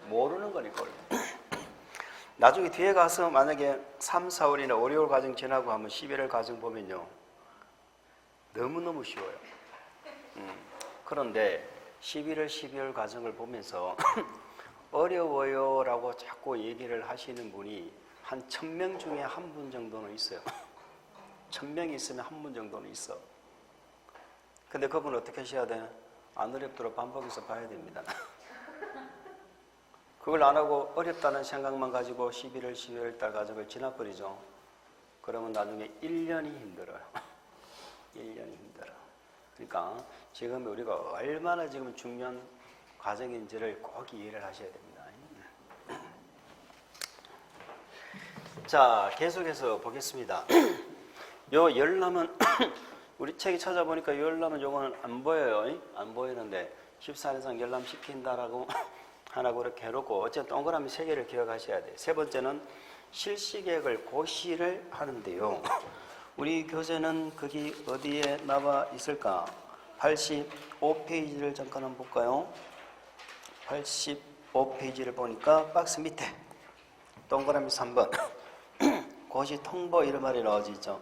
모르는 거니까. 나중에 뒤에 가서 만약에 3, 4월이나 5, 6월 과정 지나고 하면 11월 과정 보면요. 너무너무 쉬워요. 그런데 11월, 12월 과정을 보면서 어려워요 라고 자꾸 얘기를 하시는 분이 한 1000명 중에 한 분 정도는 있어요. 1000명이 있으면 한 분 정도는 있어. 근데 그분 어떻게 하셔야 돼? 안 어렵도록 반복해서 봐야 됩니다. 그걸 안 하고 어렵다는 생각만 가지고 11월, 12월 달 과정을 지나버리죠. 그러면 나중에 1년이 힘들어요. 1년이 힘들어. 그러니까 지금 우리가 얼마나 지금 중요한 과정인지를 꼭 이해를 하셔야 됩니다. 자, 계속해서 보겠습니다. 요 열람은 우리 책이 찾아보니까 열람은 요거는 안 보여요. 안 보이는데 14일상 열람시킨다라고 하나 그렇게 해놓고 어쨌든 동그라미 3개를 기억하셔야 돼요. 세 번째는 실시계획을 고시를 하는데요. 우리 교재는 거기 어디에 나와 있을까? 85페이지를 잠깐 한번 볼까요? 85페이지를 보니까 박스 밑에 동그라미 3번 고시 통보 이런 말이 나와져 있죠.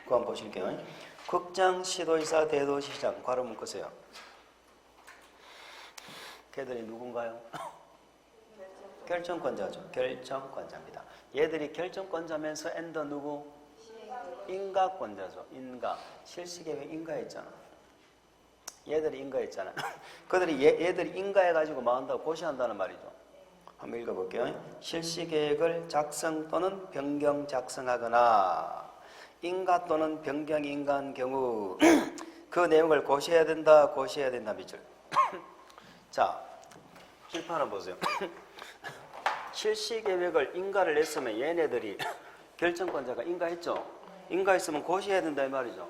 그거 한번 보실게요. 국장, 시도지사, 대도시장 괄호 묶으세요. 걔들이 누군가요? 결정권자죠. 결정권자입니다. 얘들이 결정권자면서 엔더 누구? 인가권자죠. 인가. 실시계획 인가했잖아. 얘들이 인가했잖아. 그들이 얘들이 인가해가지고 뭐 한다고 고시한다는 말이죠. 한번 읽어볼게요. 실시계획을 작성 또는 변경 작성하거나 인가 또는 변경 인가한 경우 그 내용을 고시해야 된다. 고시해야 된다. 밑줄. 자, 실파 하나 보세요. 실시계획을 인가를 했으면 얘네들이 결정권자가 인가했죠. 인가했으면 고시해야 된다 이 말이죠.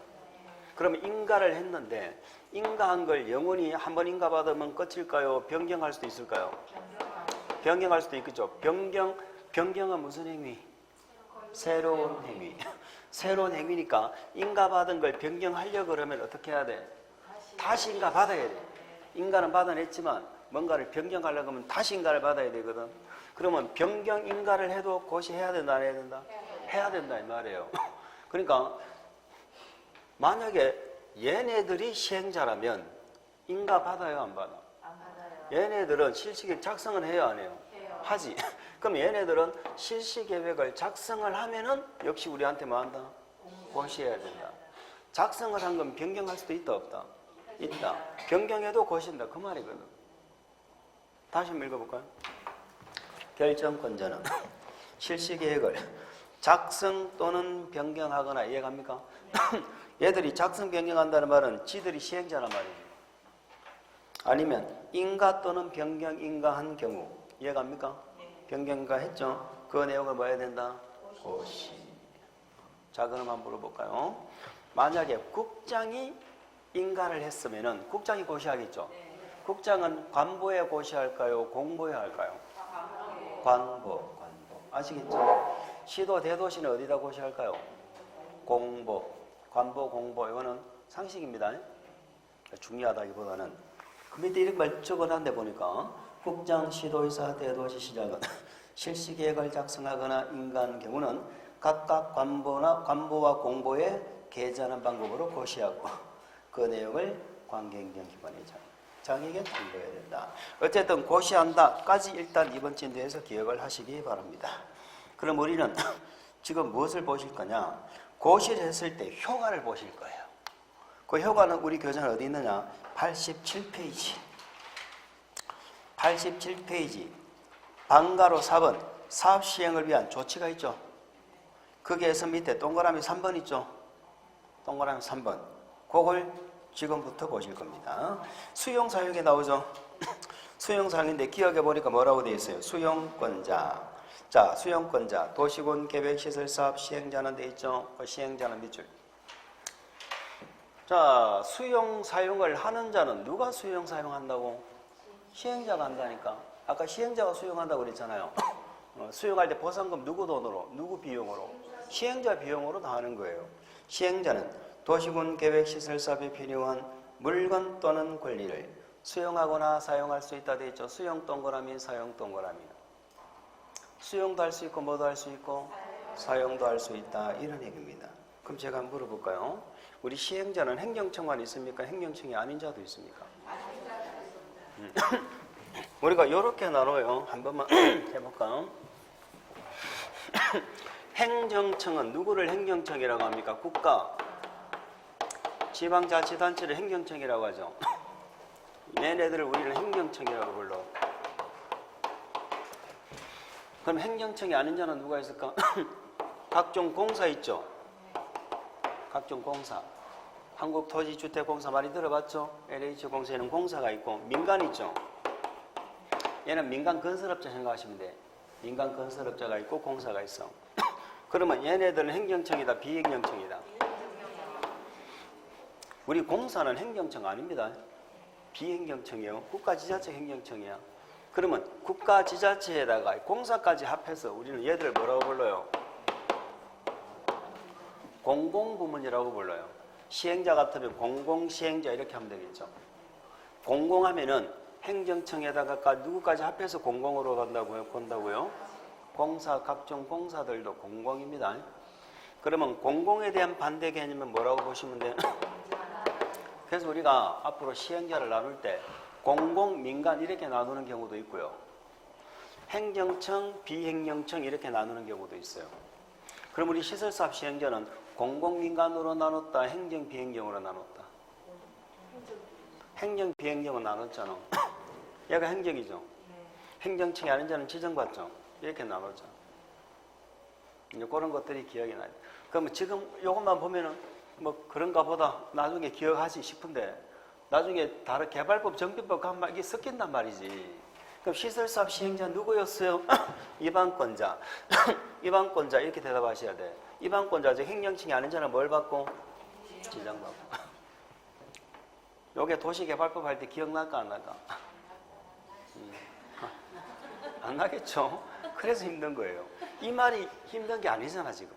그러면 인가를 했는데 인가한 걸 영원히 한번 인가받으면 끝일까요? 변경할 수도 있을까요? 변경할 수도 있겠죠. 변경은 무슨 행위? 새로운 행위. 새로운 행위니까 인가받은 걸 변경하려고 그러면 어떻게 해야 돼? 다시 인가받아야 돼. 인가는 받아냈지만 뭔가를 변경하려고 하면 다시 인가를 받아야 되거든. 그러면 변경 인가를 해도 고시해야 된다 안 해야 된다? 해야 된다 이 말이에요. 그러니까 만약에 얘네들이 시행자라면 인가 받아요 안 받아? 안 받아요. 얘네들은 실시계획 작성은 해요 안 해요? 해요. 하지. 그럼 얘네들은 실시계획을 작성을 하면은 역시 우리한테 뭐 한다? 고시해야 된다. 작성을 한 건 변경할 수도 있다 없다? 있다. 변경해도 고시한다 그 말이거든. 다시 한번 읽어볼까요? 결정권자는 실시계획을 작성 또는 변경하거나 이해갑니까? 얘들이 작성 변경한다는 말은 지들이 시행자란 말이죠. 아니면 인가 또는 변경 인가한 경우 이해갑니까? 변경 인가 했죠? 그 내용을 뭐 해야 된다? 고시. 자, 그럼 한번 물어볼까요? 만약에 국장이 인가를 했으면은 국장이 고시하겠죠? 국장은 관보에 고시할까요? 공보에 할까요? 관보. 아시겠죠? 시도 대도시는 어디다 고시할까요? 공보. 관보, 공보. 이거는 상식입니다. 중요하다기보다는 그 밑에 이렇게 말 적어놨는데 보니까 국장, 시도의사, 대도시, 시장은 실시계획을 작성하거나 인가한 경우는 각각 관보와 공보에 게재하는 방법으로 고시하고 그 내용을 관계행정 기관에 장에게 통보해야 된다. 어쨌든 고시한다까지 일단 이번 진도에서 기억을 하시기 바랍니다. 그럼 우리는 지금 무엇을 보실 거냐? 고시를 했을 때 효과를 보실 거예요. 그 효과는 우리 교재는 어디 있느냐? 87페이지. 87페이지. 방가로 4번 사업 시행을 위한 조치가 있죠. 거기에서 밑에 동그라미 3번 있죠. 동그라미 3번. 그걸 지금부터 보실 겁니다. 수용사용에 나오죠. 수용사용인데 기억해 보니까 뭐라고 되어 있어요? 수용권자. 자, 수용권자, 도시군 계획시설사업 시행자는 돼 있죠. 그 시행자는 밑줄. 자, 수용사용을 하는 자는 누가 수용사용한다고? 시행자가 한다니까. 아까 시행자가 수용한다고 그랬잖아요. 수용할 때 보상금 누구 돈으로? 누구 비용으로? 시행자 비용으로 다 하는 거예요. 시행자는 도시군 계획시설사업에 필요한 물건 또는 권리를 수용하거나 사용할 수 있다 돼 있죠. 수용 동그라미, 사용 동그라미. 수용도 할 수 있고 뭐도 할 수 있고 사용도 할 수 있다 이런 얘기입니다. 그럼 제가 한번 물어볼까요? 우리 시행자는 행정청만 있습니까? 행정청이 아닌 자도 있습니까? 우리가 이렇게 나눠요. 한 번만 해볼까요? 행정청은 누구를 행정청이라고 합니까? 국가, 지방자치단체를 행정청이라고 하죠. 얘네들을 우리는 행정청이라고 불러. 그럼 행정청이 아닌 자는 누가 있을까? 각종 공사 있죠. 각종 공사. 한국토지주택공사 많이 들어봤죠? LH공사에는 공사가 있고 민간 있죠. 얘는 민간 건설업자 생각하시면 돼. 민간 건설업자가 있고 공사가 있어. 그러면 얘네들은 행정청이다, 비행정청이다? 우리 공사는 행정청 아닙니다. 비행정청이요. 국가지자체 행정청이야. 그러면 국가지자체에다가 공사까지 합해서 우리는 얘들을 뭐라고 불러요? 공공부문이라고 불러요. 시행자 같으면 공공시행자 이렇게 하면 되겠죠. 공공하면은 행정청에다가 누구까지 합해서 공공으로 본다고요? 공사, 각종 공사들도 공공입니다. 그러면 공공에 대한 반대 개념은 뭐라고 보시면 돼요? 그래서 우리가 앞으로 시행자를 나눌 때 공공, 민간 이렇게 나누는 경우도 있고요. 행정청, 비행정청 이렇게 나누는 경우도 있어요. 그럼 우리 시설사업 시행자는 공공, 민간으로 나눴다, 행정, 비행정으로 나눴다. 행정, 비행정은 나눴잖아. 얘가 행정이죠. 행정청이 아닌 자는 지정받죠. 이렇게 나누죠. 이제 그런 것들이 기억이 나요. 그러면 지금 이것만 보면은 뭐 그런가 보다 나중에 기억하시 싶은데 나중에 다른 개발법, 정비법 가면 이게 섞인단 말이지. 그럼 시설사업 시행자 누구였어요? 이방권자. 이방권자 이렇게 대답하셔야 돼. 이방권자, 즉 행정청이 아닌 자는 뭘 받고? 지정받고. 요게 도시개발법 할 때 기억날까 안 날까? 안 나겠죠? 그래서 힘든 거예요. 이 말이 힘든 게 아니잖아 지금.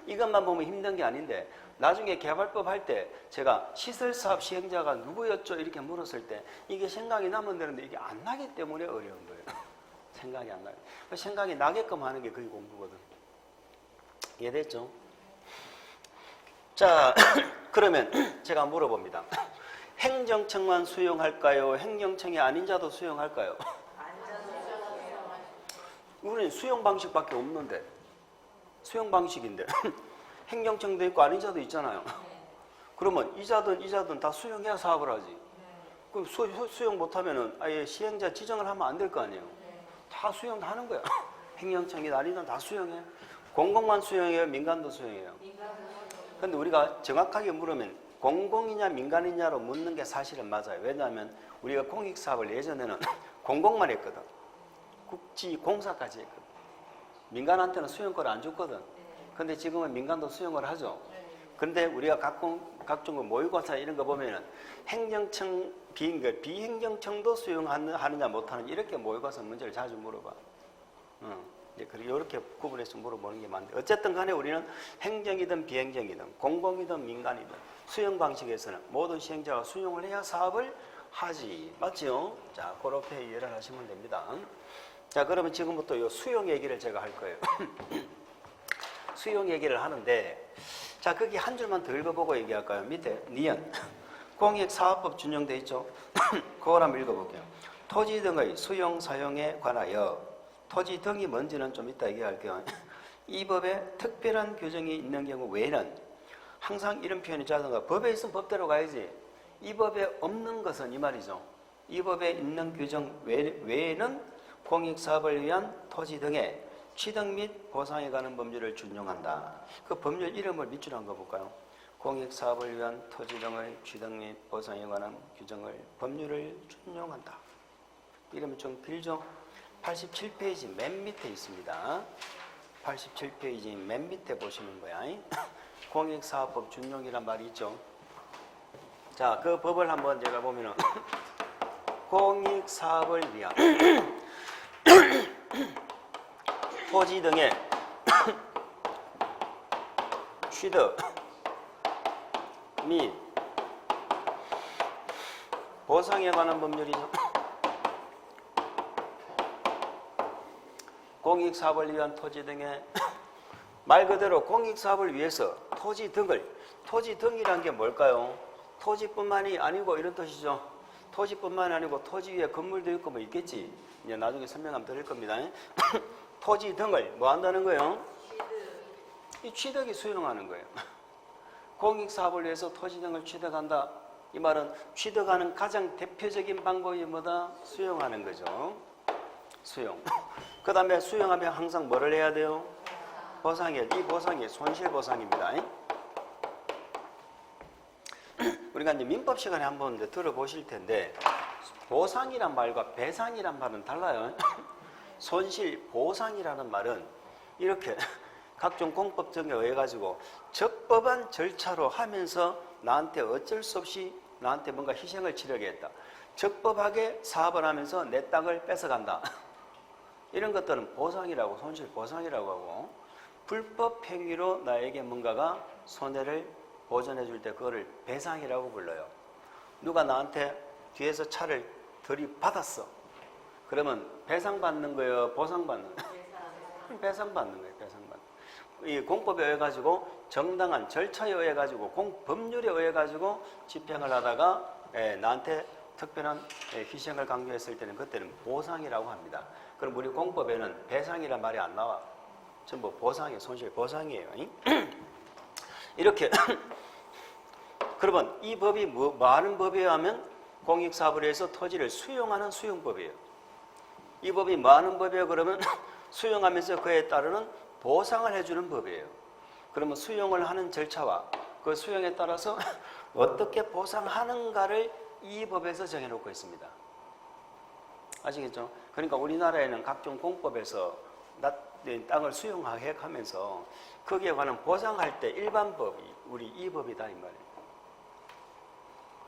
이것만 보면 힘든 게 아닌데 나중에 개발법 할 때 제가 시설사업 시행자가 누구였죠? 이렇게 물었을 때 이게 생각이 나면 되는데 이게 안 나기 때문에 어려운 거예요. 생각이 안 나요. 생각이 나게끔 하는 게 그게 공부거든. 이해됐죠? 자, 그러면 제가 물어봅니다. 행정청만 수용할까요? 행정청이 아닌 자도 수용할까요? 우리는 수용 방식밖에 없는데 수용 방식인데 행정청도 있고 아닌 자도 있잖아요. 그러면 이자든 다 수용해야 사업을 하지. 그럼 수용 못하면은 아예 시행자 지정을 하면 안 될 거 아니에요. 다 수용하는 거야. 행정청이 아니든 다 수용해. 공공만 수용해요? 민간도 수용해요? 근데 우리가 정확하게 물으면 공공이냐 민간이냐로 묻는 게 사실은 맞아요. 왜냐하면 우리가 공익사업을 예전에는 공공만 했거든. 국지공사까지 했거든. 민간한테는 수용권을 안 줬거든. 근데 지금은 민간도 수용을 하죠. 그런데 우리가 각종 모의고사 이런 거 보면은 행정청, 비행정청도 수용하느냐 못하느냐 이렇게 모의고사 문제를 자주 물어봐. 이렇게 구분해서 물어보는 게 많은데 어쨌든 간에 우리는 행정이든 비행정이든 공공이든 민간이든 수용 방식에서는 모든 시행자가 수용을 해야 사업을 하지. 맞죠? 자, 그렇게 이해를 하시면 됩니다. 자, 그러면 지금부터 이 수용 얘기를 제가 할 거예요. 수용 얘기를 하는데 자, 거기 한 줄만 더 읽어보고 얘기할까요? 밑에 니은 공익사업법 준용돼 있죠? 그걸 한번 읽어볼게요. 토지 등의 수용 사용에 관하여 토지 등이 뭔지는 좀 이따 얘기할게요. 이 법에 특별한 규정이 있는 경우 외에는 항상 이런 표현이 자든가 법에 있으면 법대로 가야지. 이 법에 없는 것은 이 말이죠. 이 법에 있는 규정 외에는 공익사업을 위한 토지 등의 취득 및 보상에 관한 법률을 준용한다. 그 법률 이름을 밑줄 한번 볼까요? 공익사업을 위한 토지 등의 취득 및 보상에 관한 법률을 준용한다. 이름이 좀 길죠? 87페이지 맨 밑에 있습니다. 87페이지 맨 밑에 보시는 거야. 공익사업법 준용이란 말이 있죠. 자, 그 법을 한번 제가 보면은 공익사업을 위한 토지 등의 취득 및 보상에 관한 법률이죠. 공익사업을 위한 토지 등의 말 그대로 공익사업을 위해서 토지 등이란 게 뭘까요? 토지뿐만이 아니고 이런 뜻이죠. 토지뿐만이 아니고 토지 위에 건물도 있고 뭐 있겠지. 이제 나중에 설명하면 드릴 겁니다. 토지 등을 뭐 한다는 거예요? 이 취득이 수용하는 거예요. 공익사업을 위해서 토지 등을 취득한다. 이 말은 취득하는 가장 대표적인 방법이 뭐다? 수용하는 거죠. 수용. 그 다음에 수용하면 항상 뭐를 해야 돼요? 보상이에요. 이 보상이 손실보상입니다. 우리가 이제 민법 시간에 한번 이제 들어보실 텐데 보상이란 말과 배상이란 말은 달라요. 손실보상이라는 말은 이렇게 각종 공법 등에 의해 가지고 적법한 절차로 하면서 나한테 어쩔 수 없이 나한테 뭔가 희생을 치르게 했다. 적법하게 사업을 하면서 내 땅을 뺏어간다. 이런 것들은 보상이라고, 손실보상이라고 하고, 불법 행위로 나에게 뭔가가 손해를 보전해 줄 때 그거를 배상이라고 불러요. 누가 나한테 뒤에서 차를 들이받았어. 그러면 배상받는 거예요? 보상받는 거예요? 배상받는 거예요. 배상받는 거예요. 이 공법에 의해 가지고 정당한 절차에 의해 가지고 법률에 의해 가지고 집행을 하다가 나한테 특별한 희생을 강요했을 때는 그때는 보상이라고 합니다. 그럼 우리 공법에는 배상이란 말이 안 나와. 전부 보상이에요. 손실보상이에요. 이렇게 그러면 이 법이 뭐 하는 법이에요 하면 공익사업을 해서 토지를 수용하는 수용법이에요. 이 법이 뭐 하는 법이에요 그러면 수용하면서 그에 따르는 보상을 해주는 법이에요. 그러면 수용을 하는 절차와 그 수용에 따라서 어떻게 보상하는가를 이 법에서 정해놓고 있습니다. 아시겠죠? 그러니까 우리나라에는 각종 공법에서 땅을 수용하면서 거기에 관한 보상할 때 일반법이 우리 이 법이다 이 말이에요.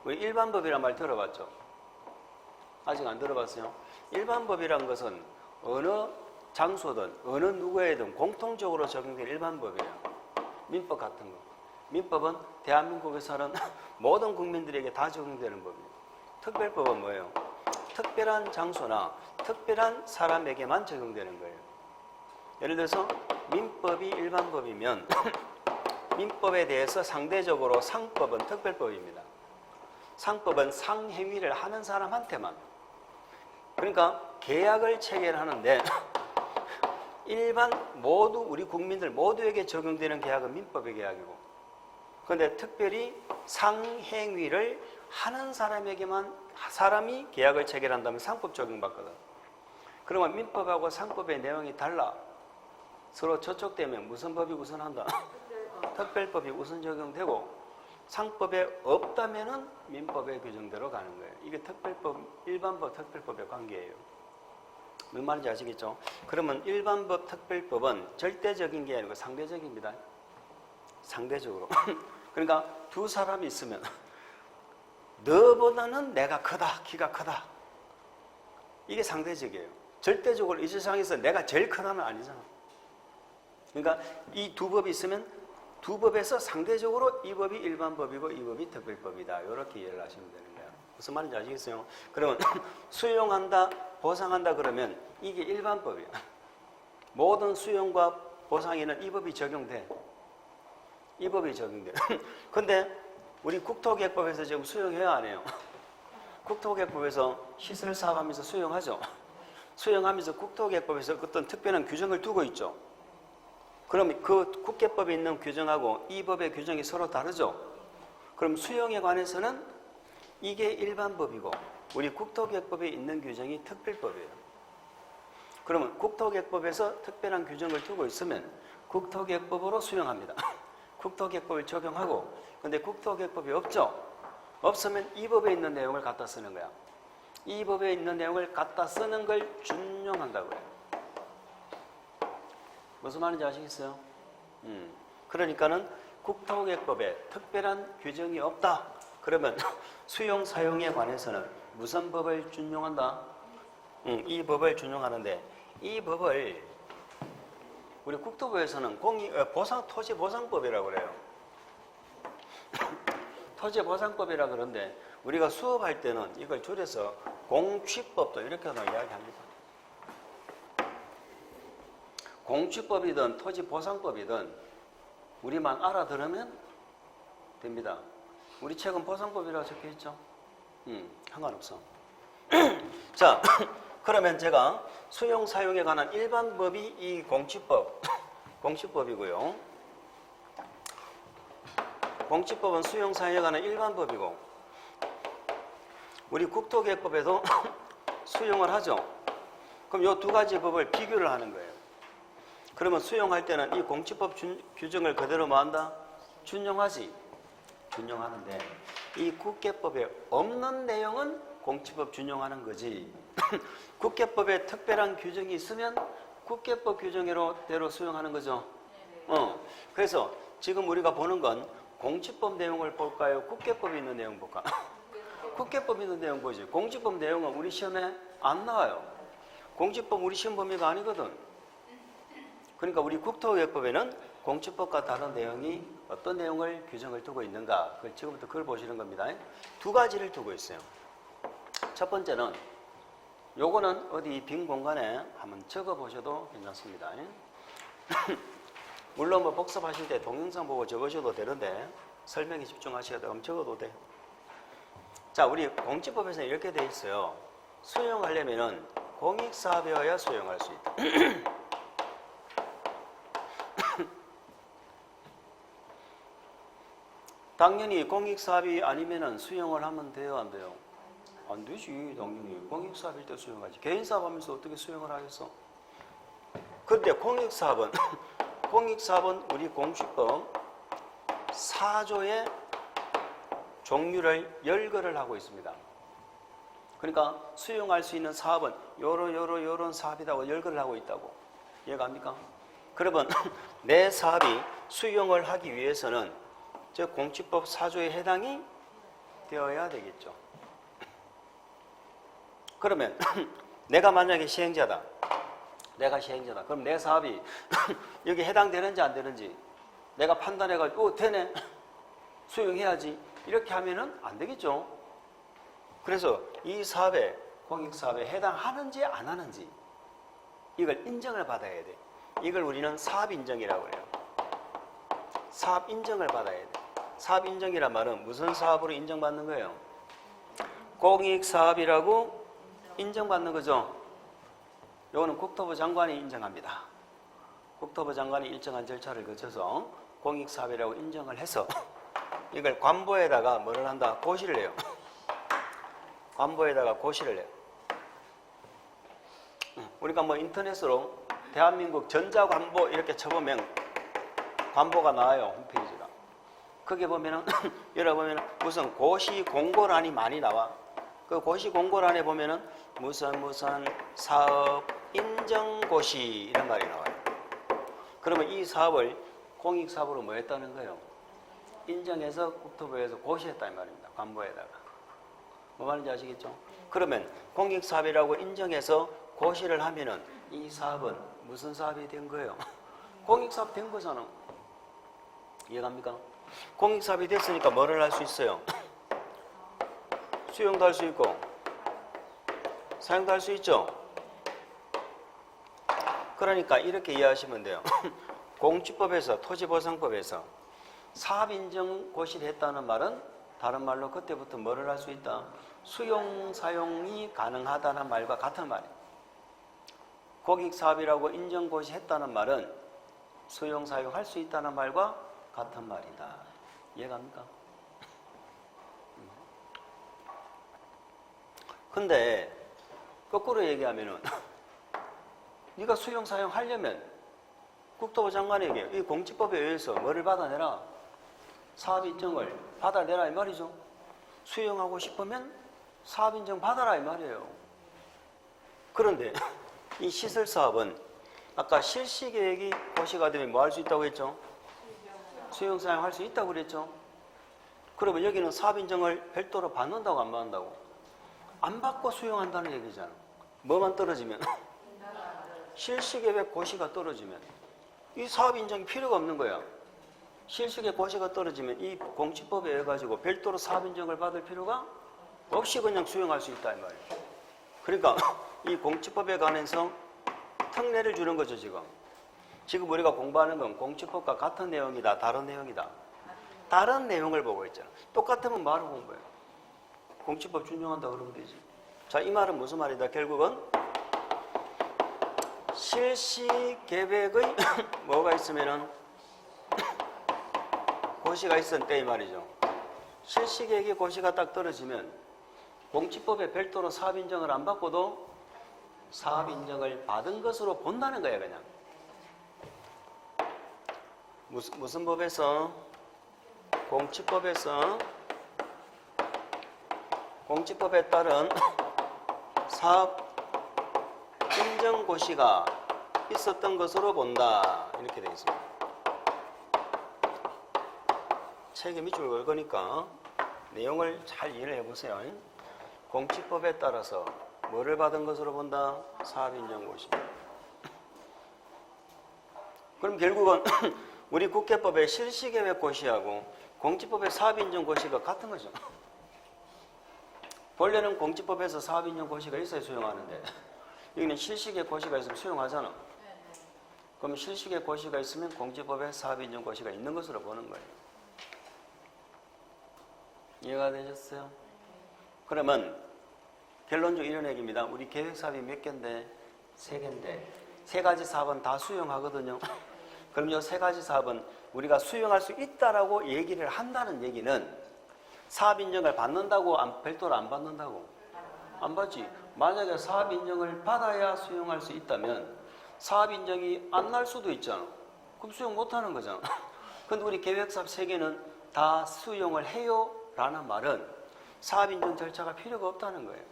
우리 일반법이란 말 들어봤죠? 아직 안 들어봤어요? 일반법이란 것은 어느 장소든 어느 누구에든 공통적으로 적용된 일반법이에요. 민법 같은 거. 민법은 대한민국에 사는 모든 국민들에게 다 적용되는 법이에요. 특별법은 뭐예요? 특별한 장소나 특별한 사람에게만 적용되는 거예요. 예를 들어서 민법이 일반법이면 민법에 대해서 상대적으로 상법은 특별법입니다. 상법은 상행위를 하는 사람한테만. 그러니까 계약을 체결하는데 일반 모두 우리 국민들 모두에게 적용되는 계약은 민법의 계약이고, 그런데 특별히 상행위를 하는 사람이 계약을 체결한다면 상법 적용받거든. 그러면 민법하고 상법의 내용이 달라. 서로 저촉되면 무슨 법이 우선한다? 특별법이 우선 적용되고, 상법에 없다면은 민법의 규정대로 가는 거예요. 이게 특별법, 일반법, 특별법의 관계예요. 무슨 말인지 아시겠죠? 그러면 일반법, 특별법은 절대적인 게 아니고 상대적입니다. 상대적으로. 그러니까 두 사람이 있으면 너보다는 내가 크다, 키가 크다. 이게 상대적이에요. 절대적으로 이 세상에서 내가 제일 크다는 아니잖아. 그러니까 이 두 법이 있으면 두 법에서 상대적으로 이 법이 일반법이고 이 법이 특별법이다. 이렇게 이해를 하시면 되는 거예요. 무슨 말인지 아시겠어요? 그러면 수용한다, 보상한다 그러면 이게 일반법이야. 모든 수용과 보상에는 이 법이 적용돼. 이 법이 적용돼. 근데 우리 국토계획법에서 지금 수용해야 안 해요? 국토계획법에서 시설사업하면서 수용하죠. 수용하면서 국토계획법에서 어떤 특별한 규정을 두고 있죠. 그럼 그 국계법에 있는 규정하고 이 법의 규정이 서로 다르죠. 그럼 수용에 관해서는 이게 일반법이고 우리 국토계획법에 있는 규정이 특별법이에요. 그러면 국토계획법에서 특별한 규정을 두고 있으면 국토계획법으로 수용합니다. 국토계획법을 적용하고, 근데 국토계획법이 없죠. 없으면 이 법에 있는 내용을 갖다 쓰는 거야. 이 법에 있는 내용을 갖다 쓰는 걸 준용한다고 해요. 무슨 말인지 아시겠어요? 그러니까는 국토계획법에 특별한 규정이 없다. 그러면 수용 사용에 관해서는 무슨 법을 준용한다? 이 법을 준용하는데, 이 법을 우리 국토부에서는 토지보상법이라고 그래요. 토지보상법이라 그러는데 우리가 수업할 때는 이걸 줄여서 공취법도 이렇게도 이야기합니다. 공취법이든 토지보상법이든 우리만 알아들으면 됩니다. 우리 책은 보상법이라고 적혀있죠? 상관없어. 자, 그러면 제가 수용 사용에 관한 일반 법이 이 공취법, 공취법이고요. 공취법은 수용 사용에 관한 일반 법이고, 우리 국토개혁법에도 수용을 하죠. 그럼 이 두 가지 법을 비교를 하는 거예요. 그러면 수용할 때는 이 공취법 규정을 그대로 뭐 한다? 준용하지. 준용하는데 이 국계법에 없는 내용은 공취법 준용하는 거지. 국계법에 특별한 규정이 있으면 국계법 규정대로 수용하는 거죠. 그래서 지금 우리가 보는 건 공취법 내용을 볼까요? 국계법에 있는 내용 볼까? 국계법에 있는 내용 보지. 공취법 내용은 우리 시험에 안 나와요. 공취법 우리 시험 범위가 아니거든. 그러니까 우리 국토개혁법에는 공취법과 다른 내용이 어떤 내용을 규정을 두고 있는가, 지금부터 그걸 보시는 겁니다. 두 가지를 두고 있어요. 첫 번째는 요거는 어디 빈 공간에 한번 적어 보셔도 괜찮습니다. 물론 뭐 복습하실 때 동영상 보고 적으셔도 되는데 설명에 집중하셔야 되면 적어도 돼. 자, 우리 공취법에서는 이렇게 돼 있어요. 수용하려면은 공익사업이어야 수용할 수 있다. 당연히 공익사업이 아니면은 수용을 하면 돼요, 안 돼요? 안 되지, 당연히. 공익사업일 때 수용하지. 개인사업 하면서 어떻게 수용을 하겠어? 근데 공익사업은, 공익사업은 우리 공취법 4조의 종류를 열거를 하고 있습니다. 그러니까 수용할 수 있는 사업은 요런 사업이라고 열거를 하고 있다고. 이해가 갑니까? 그러면 내 사업이 수용을 하기 위해서는 저 공취법 4조에 해당이 되어야 되겠죠. 그러면 내가 만약에 시행자다. 내가 시행자다. 그럼 내 사업이 여기 해당되는지 안 되는지 내가 판단해가지고 되네. 수용해야지. 이렇게 하면은 안 되겠죠. 그래서 이 사업에, 공익사업에 해당하는지 안 하는지 이걸 인정을 받아야 돼. 이걸 우리는 사업인정이라고 해요. 사업인정을 받아야 돼. 사업인정이란 말은 무슨 사업으로 인정받는 거예요? 공익사업이라고 인정받는 거죠. 이거는 국토부 장관이 인정합니다. 국토부 장관이 일정한 절차를 거쳐서 공익사업이라고 인정을 해서 이걸 관보에다가 뭐를 한다? 고시를 해요. 관보에다가 고시를 해요. 우리가 뭐 인터넷으로 대한민국 전자관보 이렇게 쳐보면 관보가 나와요. 홈페이지가. 거기에 보면은 열어보면 무슨 고시 공고란이 많이 나와. 그 고시 공고란에 보면은 무슨 사업 인정 고시 이런 말이 나와요. 그러면 이 사업을 공익사업으로 뭐 했다는 거예요? 인정해서 국토부에서 고시했다는 말입니다. 관보에다가. 뭐 말인지 아시겠죠? 그러면 공익사업이라고 인정해서 고시를 하면은 이 사업은 무슨 사업이 된 거예요? 공익사업 된 거잖아. 이해갑니까? 공익사업이 됐으니까 뭐를 할 수 있어요? 수용도 할 수 있고 사용도 할 수 있죠. 그러니까 이렇게 이해하시면 돼요. 공취법에서 토지보상법에서 사업인정 고시를 했다는 말은 다른 말로 그때부터 뭐를 할 수 있다? 수용 사용이 가능하다는 말과 같은 말이에요. 공익사업이라고 인정 고시했다는 말은 수용 사용할 수 있다는 말과 같은 말이다. 이해갑니까? 근데 거꾸로 얘기하면은 네가 수용 사용하려면 국토부 장관에게 이 공취법에 의해서 뭐를 받아내라? 사업 인정을 받아내라 이 말이죠. 수용하고 싶으면 사업 인정 받아라 이 말이에요. 그런데 이 시설 사업은 아까 실시 계획이 고시가 되면 뭐 할 수 있다고 했죠? 수용 사용할 수 있다고 그랬죠. 그러면 여기는 사업 인정을 별도로 받는다고 안 받는다고? 안 받고 수용한다는 얘기잖아. 뭐만 떨어지면? 실시계획 고시가 떨어지면 이 사업 인정이 필요가 없는 거야. 실시계획 고시가 떨어지면 이 공취법에 의해 가지고 별도로 사업 인정을 받을 필요가 없이 그냥 수용할 수 있다 이 말이에요. 그러니까 이 공치법에 관해서 특례를 주는 거죠 지금. 지금 우리가 공부하는 건 공치법과 같은 내용이다, 다른 내용이다. 다른 내용을 보고 있잖아. 똑같으면 말을 공부해. 공치법 준용한다 그러면 되지. 자, 이 말은 무슨 말이다? 결국은 실시 계획의 뭐가 있으면은 고시가 있을 때 이 말이죠. 실시 계획의 고시가 딱 떨어지면 공치법에 별도로 사업 인정을 안 받고도 사업 인정을 받은 것으로 본다는 거야 그냥. 무슨 법에서? 공치법에 따른 사업 인정 고시가 있었던 것으로 본다. 이렇게 되어 있습니다. 책에 밑줄 걸 거니까 내용을 잘 이해를 해보세요. 공치법에 따라서 뭐를 받은 것으로 본다? 사업 인정 고시. 그럼 결국은 우리 국회법의 실시계획 고시하고 공치법의 사업인정 고시가 같은 거죠. 본래는 공치법에서 사업인정 고시가 있어야 수용하는데 여기는 실시계획 고시가 있으면 수용하잖아. 그럼 실시계획 고시가 있으면 공치법에 사업인정 고시가 있는 것으로 보는 거예요. 이해가 되셨어요? 그러면 결론적으로 이런 얘기입니다. 우리 계획사업이 몇 개인데? 3개인데 3가지 사업은 다 수용하거든요. 그럼 이 3가지 사업은 우리가 수용할 수 있다라고 얘기를 한다는 얘기는 사업 인정을 받는다고 별도로 안 받는다고? 안 받지. 만약에 사업 인정을 받아야 수용할 수 있다면 사업 인정이 안 날 수도 있잖아. 그럼 수용 못 하는 거잖아. 근데 우리 계획사업 3개는 다 수용을 해요 라는 말은 사업 인정 절차가 필요가 없다는 거예요.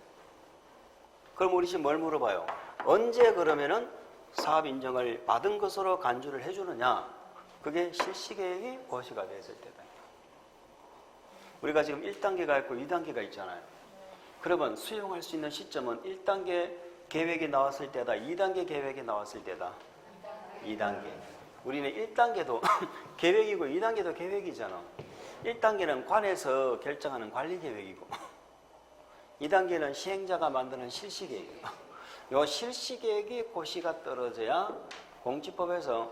그럼 우리 지금 뭘 물어봐요? 언제 그러면은 사업 인정을 받은 것으로 간주를 해주느냐? 그게 실시계획이 고시가 됐을 때다. 우리가 지금 1단계가 있고 2단계가 있잖아요. 그러면 수용할 수 있는 시점은 1단계 계획이 나왔을 때다, 2단계 계획이 나왔을 때다. 2단계. 우리는 1단계도 계획이고 2단계도 계획이잖아. 1단계는 관에서 결정하는 관리 계획이고 2단계는 시행자가 만드는 실시 계획이고 요 실시 계획이 고시가 떨어져야 공치법에서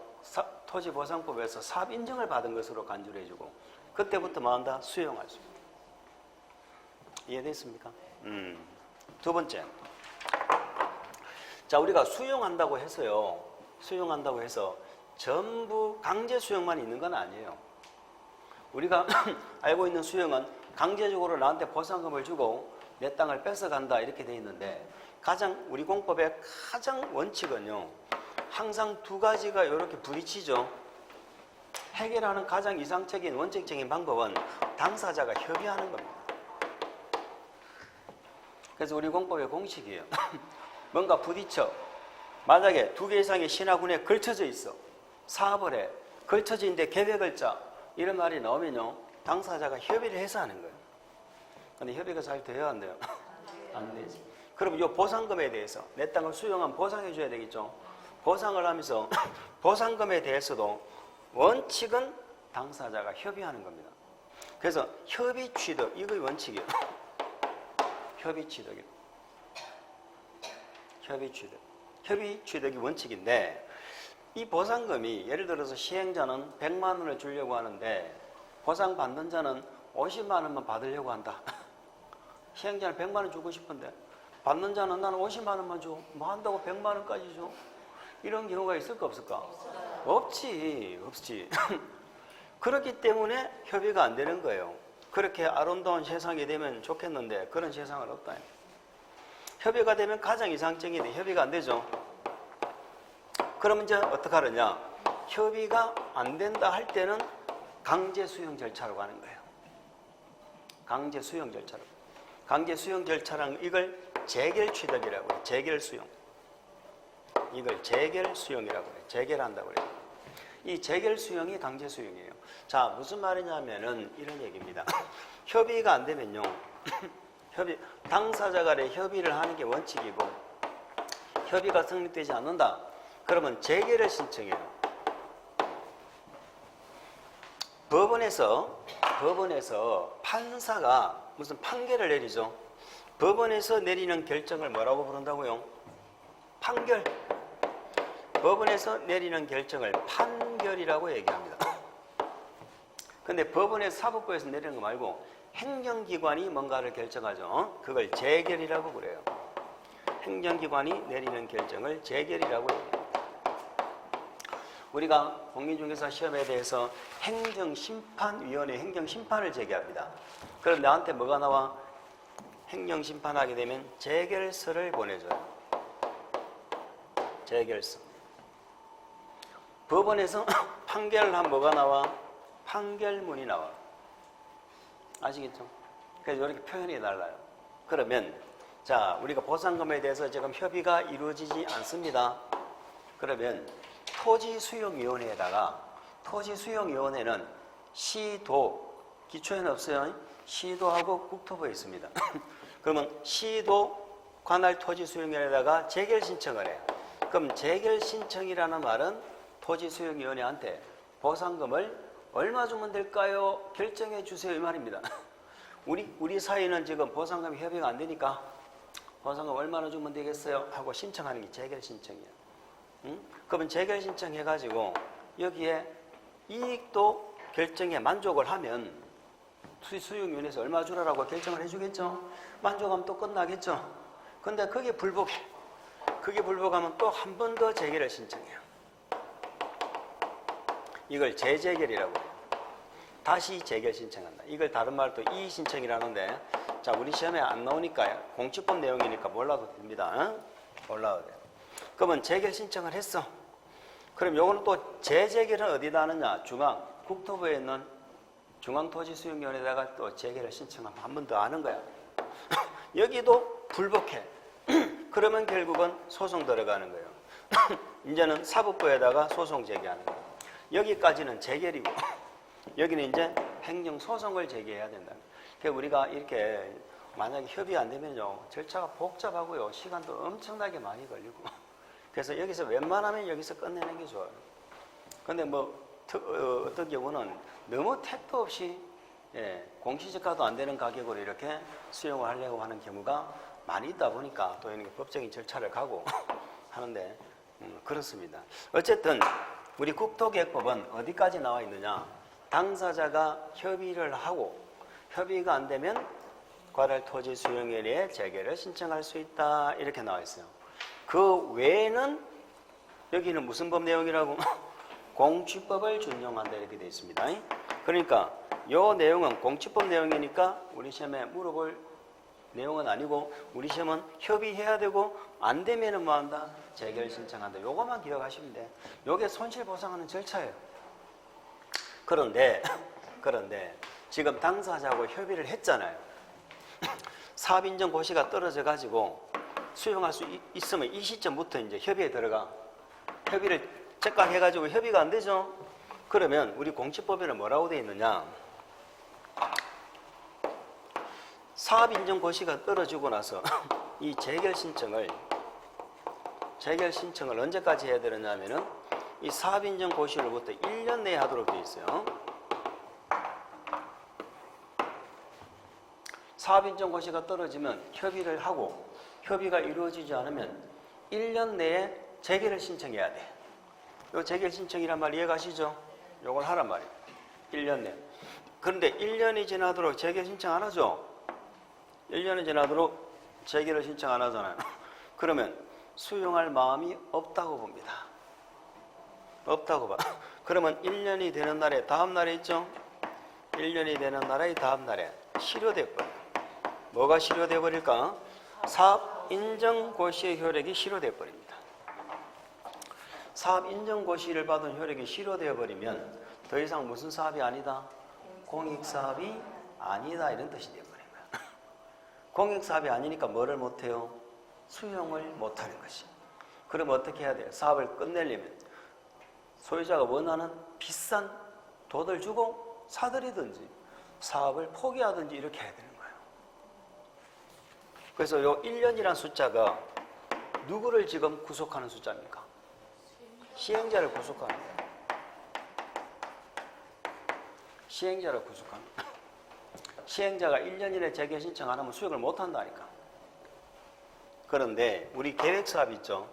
토지보상법에서 사업 인정을 받은 것으로 간주를 해주고 그때부터 뭐 한다? 수용할 수 있다. 이해됐습니까? 두 번째. 자, 우리가 수용한다고 해서요. 수용한다고 해서 전부 강제 수용만 있는 건 아니에요. 우리가 알고 있는 수용은 강제적으로 나한테 보상금을 주고 내 땅을 뺏어간다 이렇게 돼 있는데 우리 공법의 가장 원칙은요. 항상 2가지가 이렇게 부딪히죠. 해결하는 가장 이상적인 원칙적인 방법은 당사자가 협의하는 겁니다. 그래서 우리 공법의 공식이에요. 뭔가 부딪혀. 만약에 2개 이상의 신하군에 걸쳐져 있어. 사업을 해. 걸쳐져 있는데 계획을 짜. 이런 말이 나오면요. 당사자가 협의를 해서 하는 거예요. 근데 협의가 잘 돼야 안 돼요? 안 되지. 그럼 이 보상금에 대해서 내 땅을 수용하면 보상해 줘야 되겠죠. 보상을 하면서 보상금에 대해서도 원칙은 당사자가 협의하는 겁니다. 그래서 협의 취득, 이거의 원칙이에요. 협의 취득이에요. 협의 취득. 협의 취득이 원칙인데 이 보상금이 예를 들어서 시행자는 100만 원을 주려고 하는데 보상받는 자는 50만 원만 받으려고 한다. 시행자는 100만 원 주고 싶은데 받는 자는 나는 50만 원만 줘. 뭐 한다고 100만 원까지 줘? 이런 경우가 있을까 없을까? 없지. 그렇기 때문에 협의가 안 되는 거예요. 그렇게 아름다운 세상이 되면 좋겠는데 그런 세상은 없다. 협의가 되면 가장 이상적인데 협의가 안 되죠. 그러면 이제 어떻게 하느냐? 협의가 안 된다 할 때는 강제 수용 절차로 가는 거예요. 강제 수용 절차로. 강제 수용 절차랑 이걸 재결 취득이라고 해요. 재결 수용. 이걸 재결 수용이라고 해요. 재결한다고 그래요. 이 재결 수용이 강제 수용이에요. 자, 무슨 말이냐면은 이런 얘기입니다. 협의가 안 되면요. 당사자 간에 협의를 하는 게 원칙이고 협의가 성립되지 않는다. 그러면 재결을 신청해요. 법원에서 판사가 무슨 판결을 내리죠. 법원에서 내리는 결정을 뭐라고 부른다고요? 판결. 법원에서 내리는 결정을 판결이라고 얘기합니다. 근데 법원에서 사법부에서 내리는 거 말고 행정기관이 뭔가를 결정하죠. 그걸 재결이라고 그래요. 행정기관이 내리는 결정을 재결이라고 얘기합니다. 우리가 공인중개사 시험에 대해서 행정심판위원회 행정심판을 제기합니다. 그럼 나한테 뭐가 나와? 행정심판하게 되면 재결서를 보내줘요. 재결서. 법원에서 판결을 하면 뭐가 나와? 판결문이 나와. 아시겠죠? 그래서 이렇게 표현이 달라요. 그러면 자, 우리가 보상금에 대해서 지금 협의가 이루어지지 않습니다. 그러면 토지수용위원회에다가, 토지수용위원회는 시도, 기초에는 없어요. 시도하고 국토부에 있습니다. 그러면 시도 관할 토지수용위원회에다가 재결 신청을 해요. 그럼 재결 신청이라는 말은 토지수용위원회한테 보상금을 얼마 주면 될까요? 결정해 주세요 이 말입니다. 우리 사이는 지금 보상금 협의가 안 되니까 보상금 얼마나 주면 되겠어요? 하고 신청하는 게 재결 신청이에요. 그러면 재결 신청해가지고 여기에 이익도 결정에 만족을 하면 수용위원회에서 얼마 주라고 결정을 해주겠죠? 만족하면 또 끝나겠죠? 근데 그게 불복해. 그게 불복하면 또 한 번 더 재결을 신청해요. 이걸 재재결이라고 해요. 다시 재결 신청한다. 이걸 다른 말로 또 이의신청이라는데, 자, 우리 시험에 안 나오니까 공치법 내용이니까 몰라도 됩니다. 몰라도 돼요. 그러면 재결 신청을 했어. 그럼 요거는 또 재재결은 어디다 하느냐? 국토부에 있는 중앙토지수용위원회에다가 또 재결을 신청하면 한 번 더 하는 거야. 여기도 불복해. 그러면 결국은 소송 들어가는 거예요. 이제는 사법부에다가 소송 제기하는 거예요. 여기까지는 재결이고 여기는 이제 행정소송을 제기해야 된다. 그러니까 우리가 이렇게 만약에 협의 안 되면요, 절차가 복잡하고요, 시간도 엄청나게 많이 걸리고, 그래서 여기서 웬만하면 여기서 끝내는 게 좋아요. 근데 뭐 어떤 경우는 너무 택도 없이 공시지가도 안 되는 가격으로 이렇게 수용을 하려고 하는 경우가 많이 있다 보니까 또 이런 법적인 절차를 가고 하는데 그렇습니다. 어쨌든 우리 국토계획법은 어디까지 나와 있느냐? 당사자가 협의를 하고 협의가 안 되면 관할토지수용위원회에 재결을 신청할 수 있다 이렇게 나와 있어요. 그 외에는 여기는 무슨 법 내용이라고? 공취법을 준용한다 이렇게 되어 있습니다. 그러니까 이 내용은 공취법 내용이니까 우리 시험에 물어볼 내용은 아니고 우리 시험은 협의해야 되고 안 되면은 뭐 한다? 재결 신청한다. 요것만 기억하시면 돼. 요게 손실보상하는 절차예요. 그런데 지금 당사자하고 협의를 했잖아요. 사업인정 고시가 떨어져 가지고 수용할 수 있으면 이 시점부터 이제 협의에 들어가. 협의를 째깍 해가지고 협의가 안 되죠. 그러면 우리 공시법에는 뭐라고 되어 있느냐? 사업인정 고시가 떨어지고 나서 이 재결 신청을 언제까지 해야 되느냐면은 이 사업인정 고시로부터 1년 내에 하도록 되어 있어요. 사업인정 고시가 떨어지면 협의를 하고 협의가 이루어지지 않으면 1년 내에 재결을 신청해야 돼. 이 재결 신청이란 말 이해가시죠? 이걸 하란 말이에요. 1년 내에. 그런데 1년이 지나도록 재결 신청 안 하죠? 1년이 지나도록 재결을 신청 안 하잖아요. 그러면 수용할 마음이 없다고 봅니다. 없다고 봐. 그러면 1년이 되는 날에 다음 날에 있죠? 1년이 되는 날의 다음 날에 실효돼 버려요. 뭐가 실효돼 버릴까? 사업 인정 고시의 효력이 실효돼 버립니다. 사업 인정 고시를 받은 효력이 실효되어 버리면 더 이상 무슨 사업이 아니다? 공익 사업이 아니다 이런 뜻이 되어 버린 거야. 공익 사업이 아니니까 뭐를 못 해요? 수용을 못 하는 것이. 그럼 어떻게 해야 돼요? 사업을 끝내려면 소유자가 원하는 비싼 돈을 주고 사들이든지 사업을 포기하든지 이렇게 해야 되는 거예요. 그래서 요 1년이라는 숫자가 누구를 지금 구속하는 숫자입니까? 시행자를 구속하는 거예요. 시행자를 구속하는 거예요. 시행자가 1년 이내 재결 신청 안 하면 수용을 못 한다니까. 그런데 우리 계획사업 있죠.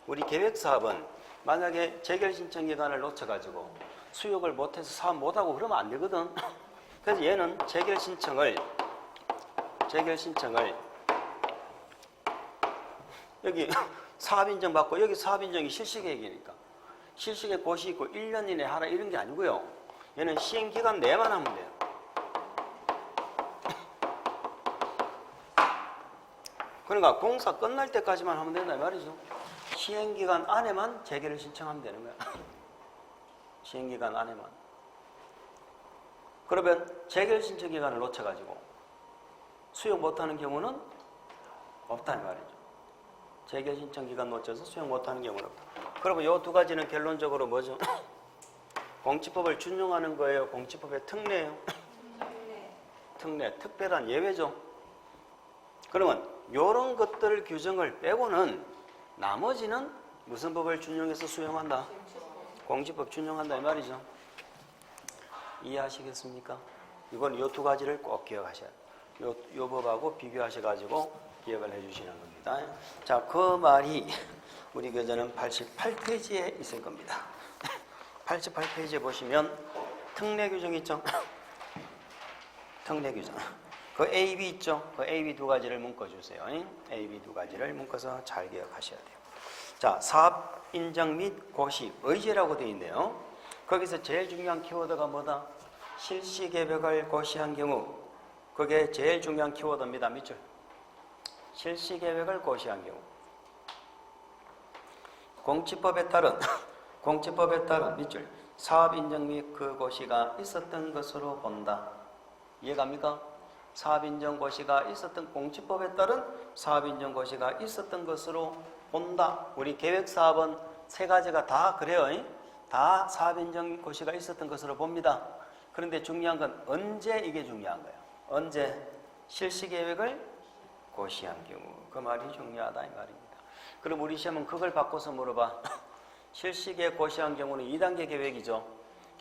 우리 계획사업은 만약에 재결 신청 기간을 놓쳐가지고 수역을 못해서 사업 못하고 그러면 안 되거든. 그래서 얘는 재결 신청을 여기 사업 인정 받고 여기 사업 인정이 실시계획이니까 실시계획 고시 있고 1년 이내 하라 이런 게 아니고요. 얘는 시행 기간 내만 하면 돼요. 그러니까 공사 끝날 때까지만 하면 된다 이 말이죠. 시행기간 안에만 재개를 신청하면 되는 거야. 시행기간 안에만. 그러면 재결 신청 기간을 놓쳐가지고 수용 못하는 경우는 없다는 말이죠. 재결 신청 기간 놓쳐서 수용 못하는 경우는 없다. 그러면 이 두 가지는 결론적으로 뭐죠? 공치법을 준용하는 거예요? 공치법의 특례예요? 특례, 특별한 예외죠. 그러면 이런 것들 규정을 빼고는 나머지는 무슨 법을 준용해서 수용한다? 공치법 준용한다 이 말이죠. 이해하시겠습니까? 이건 이 두 가지를 꼭 기억하셔야 돼요. 요 법하고 비교하셔가지고 기억을 해주시는 겁니다. 자, 그 말이 우리 교재는 88페이지에 있을 겁니다. 88페이지에 보시면 특례 규정 있죠? 특례 규정. 그 A, B 있죠? 그 A, B 두 가지를 묶어주세요. A, B 두 가지를 묶어서 잘 기억하셔야 돼요. 자, 사업 인정 및 고시, 의제라고 되어 있네요. 거기서 제일 중요한 키워드가 뭐다? 실시 계획을 고시한 경우. 그게 제일 중요한 키워드입니다. 밑줄. 실시 계획을 고시한 경우. 공치법에 따른 밑줄. 사업 인정 및 그 고시가 있었던 것으로 본다. 이해갑니까? 사업인정고시가 있었던 공치법에 따른 사업인정고시가 있었던 것으로 본다. 우리 계획사업은 세 가지가 다 그래요. 다 사업인정고시가 있었던 것으로 봅니다. 그런데 중요한 건 언제 이게 중요한 거예요. 언제 실시계획을 고시한 경우. 그 말이 중요하다 이 말입니다. 그럼 우리 시험은 그걸 바꿔서 물어봐. 실시계획 고시한 경우는 2단계 계획이죠.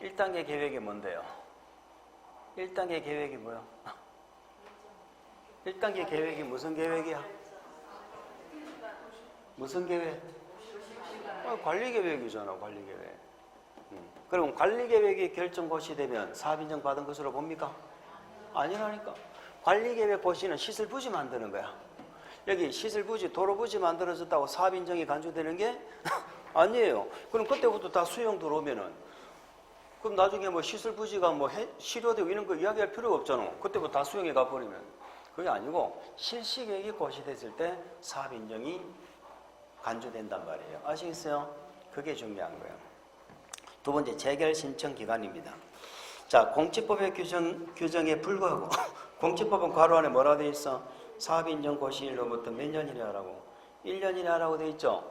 1단계 계획이 뭔데요? 1단계 계획이 뭐야? 1단계 계획이 무슨 계획이야? 무슨 계획? 관리 계획이잖아, 관리 계획. 그럼 관리 계획이 결정 고시되면 사업 인정 받은 것으로 봅니까? 아니라니까. 관리 계획 고시는 시설 부지 만드는 거야. 여기 시설 부지, 도로 부지 만들어졌다고 사업 인정이 간주되는 게 아니에요. 그럼 그때부터 다 수용 들어오면은 그럼 나중에 뭐 시설 부지가 뭐 실효되고 이런 거 이야기할 필요가 없잖아. 그때부터 다 수용해 가버리면. 그게 아니고 실시계획이 고시됐을 때 사업 인정이 간주된단 말이에요. 아시겠어요? 그게 중요한 거예요. 두 번째, 재결 신청 기간입니다. 자, 공치법의 규정에 불구하고 공치법은 괄호 안에 뭐라 되어 있어? 사업 인정 고시일로부터 몇 년이래 하라고? 1년이래 하라고 되어 있죠?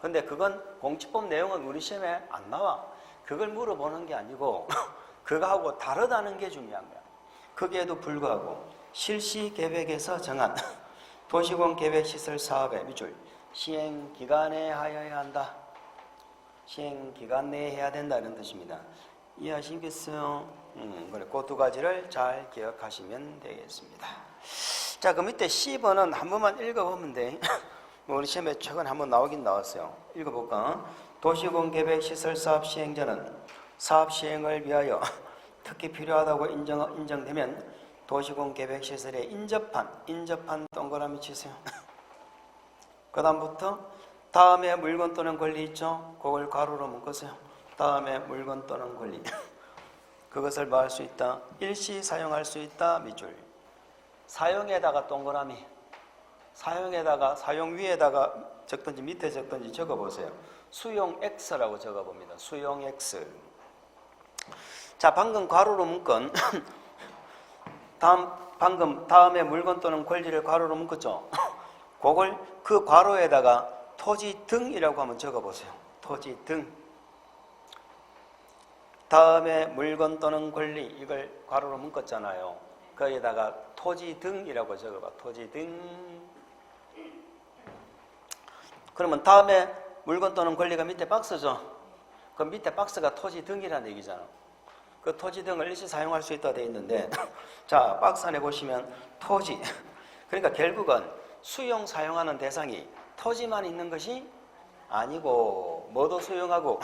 근데 그건 공치법 내용은 우리 시험에 안 나와. 그걸 물어보는 게 아니고 그거하고 다르다는 게 중요한 거야. 거기에도 불구하고 실시 계획에서 정한 도시공 계획 시설 사업의 밑줄 시행 기간에 하여야 한다. 시행 기간 내에 해야 된다 이런 뜻입니다. 이해하시겠어요? 그래, 그 두 가지를 잘 기억하시면 되겠습니다. 자, 그 밑에 C번은 한 번만 읽어보면 돼. 우리 시험에 최근 한번 나오긴 나왔어요. 읽어볼까? 도시공 계획 시설 사업 시행자는 사업 시행을 위하여 특히 필요하다고 인정되면 도시공 계획 시설에 인접한 동그라미 치세요. 그 다음부터 다음에 물건 또는 권리 있죠? 그걸 가로로 묶으세요. 다음에 물건 또는 권리. 그것을 뭐 할 수 있다? 일시 사용할 수 있다. 밑줄. 사용에다가 동그라미. 사용에다가 사용 위에다가 적든지 밑에 적든지 적어보세요. 수용 X라고 적어봅니다. 수용 X. 자, 방금 가로로 묶은 다음에 물건 또는 권리를 괄호로 묶었죠. 그걸 그 괄호에다가 토지 등이라고 한번 적어보세요. 토지 등. 다음에 물건 또는 권리 이걸 괄호로 묶었잖아요. 거기에다가 토지 등이라고 적어봐. 토지 등. 그러면 다음에 물건 또는 권리가 밑에 박스죠. 그 밑에 박스가 토지 등이라는 얘기잖아. 그 토지 등을 일시 사용할 수 있다 되어 있는데 자, 박스 안에 보시면 토지. 그러니까 결국은 수용 사용하는 대상이 토지만 있는 것이 아니고 뭐도 수용하고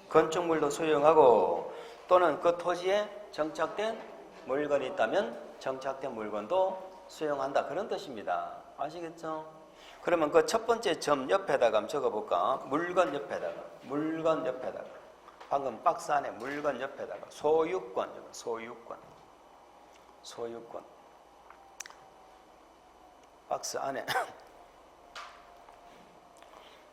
건축물도 수용하고 또는 그 토지에 정착된 물건이 있다면 정착된 물건도 수용한다. 그런 뜻입니다. 아시겠죠? 그러면 그 첫 번째 점 옆에다가 한번 적어볼까? 물건 옆에다가 방금 박스 안에 물건 옆에다가 소유권 박스 안에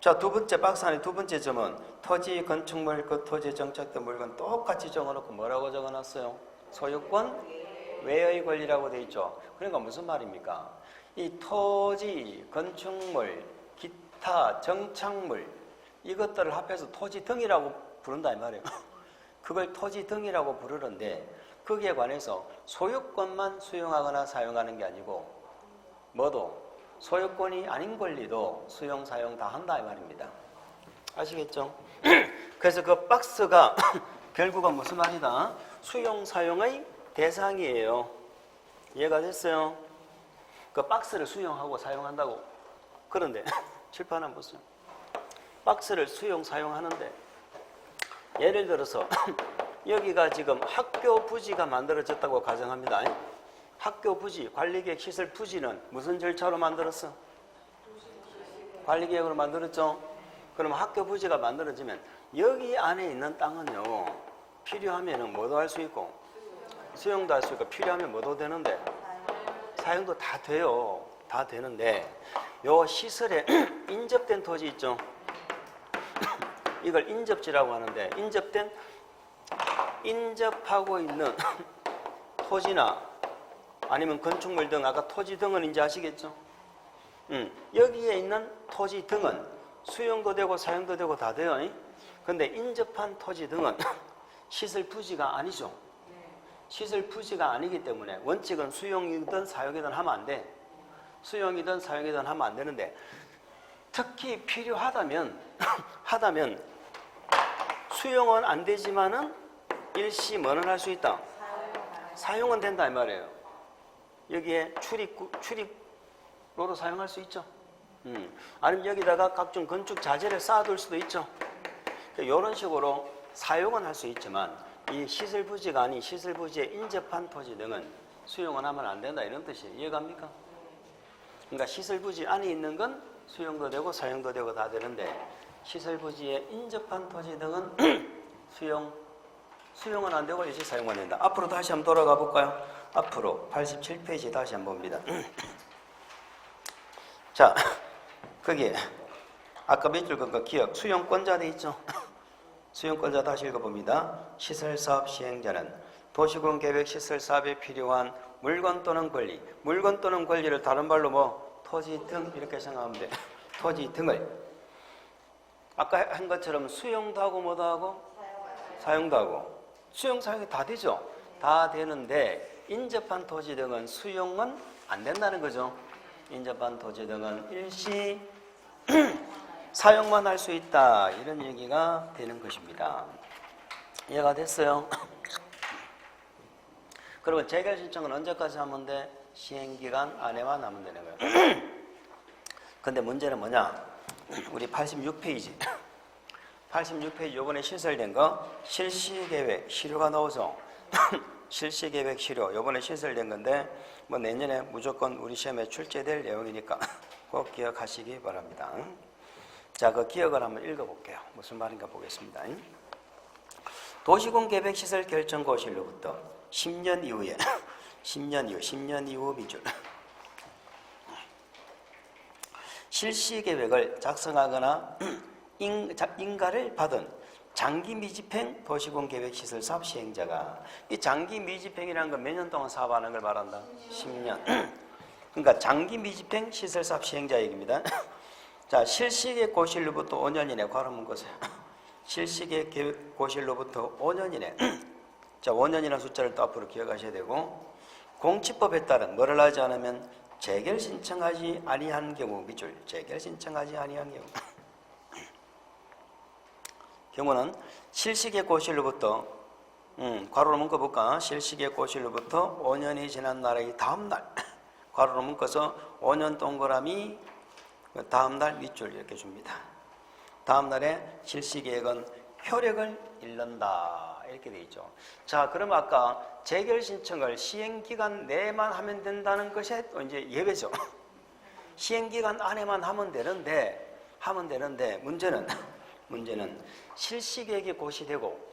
자, 두 번째 박스 안에 두 번째 점은 토지, 건축물, 그 토지에 정착된 물건 똑같이 적어놓고 뭐라고 적어놨어요? 소유권 외의 권리라고 돼 있죠. 그러니까 무슨 말입니까? 이 토지, 건축물, 기타, 정착물 이것들을 합해서 토지 등이라고 부른다 이 말이에요. 그걸 토지 등이라고 부르는데 거기에 관해서 소유권만 수용하거나 사용하는 게 아니고 뭐도 소유권이 아닌 권리도 수용, 사용 다 한다 이 말입니다. 아시겠죠? 그래서 그 박스가 결국은 무슨 말이다? 수용, 사용의 대상이에요. 이해가 됐어요? 그 박스를 수용하고 사용한다고. 그런데 칠판 한번 보세요. 박스를 수용, 사용하는데 예를 들어서 여기가 지금 학교 부지가 만들어졌다고 가정합니다. 학교 부지, 관리계획 시설 부지는 무슨 절차로 만들었어? 관리계획으로 만들었죠? 그러면 학교 부지가 만들어지면 여기 안에 있는 땅은요, 필요하면 뭐도 할 수 있고 수용도 할 수 있고 필요하면 뭐도 되는데 사용도 다 돼요. 다 되는데 요 시설에 인접된 토지 있죠? 이걸 인접지라고 하는데 인접하고 있는 토지나 아니면 건축물 등 아까 토지 등은 이제 아시겠죠? 여기에 있는 토지 등은 수용도 되고 사용도 되고 다 돼요. 근데 인접한 토지 등은 시설 부지가 아니죠. 시설 부지가 아니기 때문에 원칙은 수용이든 사용이든 하면 안 돼. 수용이든 사용이든 하면 안 되는데 특히 필요하다면 수용은 안 되지만은 일시 뭐는 할 수 있다. 사용은 된다 이 말이에요. 여기에 출입로로 사용할 수 있죠. 아니면 여기다가 각종 건축 자재를 쌓아둘 수도 있죠. 이런 식으로 사용은 할 수 있지만 이 시설 부지가 아닌 시설 부지에 인접한 토지 등은 수용은 하면 안 된다 이런 뜻이에요. 이해갑니까? 그러니까 시설 부지 안에 있는 건 수용도 되고 사용도 되고 다 되는데 시설 부지에 인접한 토지 등은 수용은 안 되고 일시 사용만 된다. 앞으로 다시 한번 돌아가 볼까요? 앞으로 87페이지 다시 한번 봅니다. 자, 거기에 아까 몇 줄 그 기억 수용권자 돼 있죠? 수용권자 다시 읽어봅니다. 시설사업 시행자는 도시군 계획 시설사업에 필요한 물건 또는 권리, 물건 또는 권리를 다른 말로 뭐 토지 등 이렇게 생각하면 돼. 토지 등을 아까 한 것처럼 수용도 하고 뭐도 하고 사용도 하고 수용 사용이 다 되죠. 다 되는데 인접한 토지 등은 수용은 안 된다는 거죠. 인접한 토지 등은 일시 사용만 할 수 있다 이런 얘기가 되는 것입니다. 이해가 됐어요? 그리고 재결 신청은 언제까지 하면 돼? 시행기간 안에만 하면 되는 거예요. 근데 문제는 뭐냐? 우리 86페이지 86페이지 요번에 신설된 거 실시계획 시료가 나오죠. 실시계획 시료 요번에 신설된 건데 뭐 내년에 무조건 우리 시험에 출제될 내용이니까 꼭 기억하시기 바랍니다. 자, 그 기억을 한번 읽어볼게요. 무슨 말인가 보겠습니다. 도시군 계획시설 결정 고시로부터 10년 이후에 10년 이후 미줄 실시계획을 작성하거나 인가를 받은 장기 미집행 도시군 계획시설 사업 시행자가 이 장기 미집행이라는 건 몇 년 동안 사업하는 걸 말한다? 10년. 그러니까 장기 미집행 시설 사업 시행자 얘기입니다. 자, 실시계획 고시일로부터 5년 이내 괄호 문구세요. 실시계획 고시일로부터 5년 이내. 자, 5년이라는 숫자를 또 앞으로 기억하셔야 되고 공치법에 따른 뭐를 하지 않으면 재결 신청하지 아니한 경우 밑줄 재결 신청하지 아니한 경우는 실시계획 고시일로부터 괄호로 묶어볼까? 실시계획 고시일로부터 5년이 지난 날의 다음 날 괄호로 묶어서 5년 동그라미, 그 다음날 밑줄 이렇게 줍니다. 다음날에 실시계획은 효력을 잃는다 이렇게 돼 있죠. 자, 그럼 아까 재결 신청을 시행기간 내만 하면 된다는 것이 또 이제 예외죠. 시행기간 안에만 하면 되는데 문제는 실시계획이 고시되고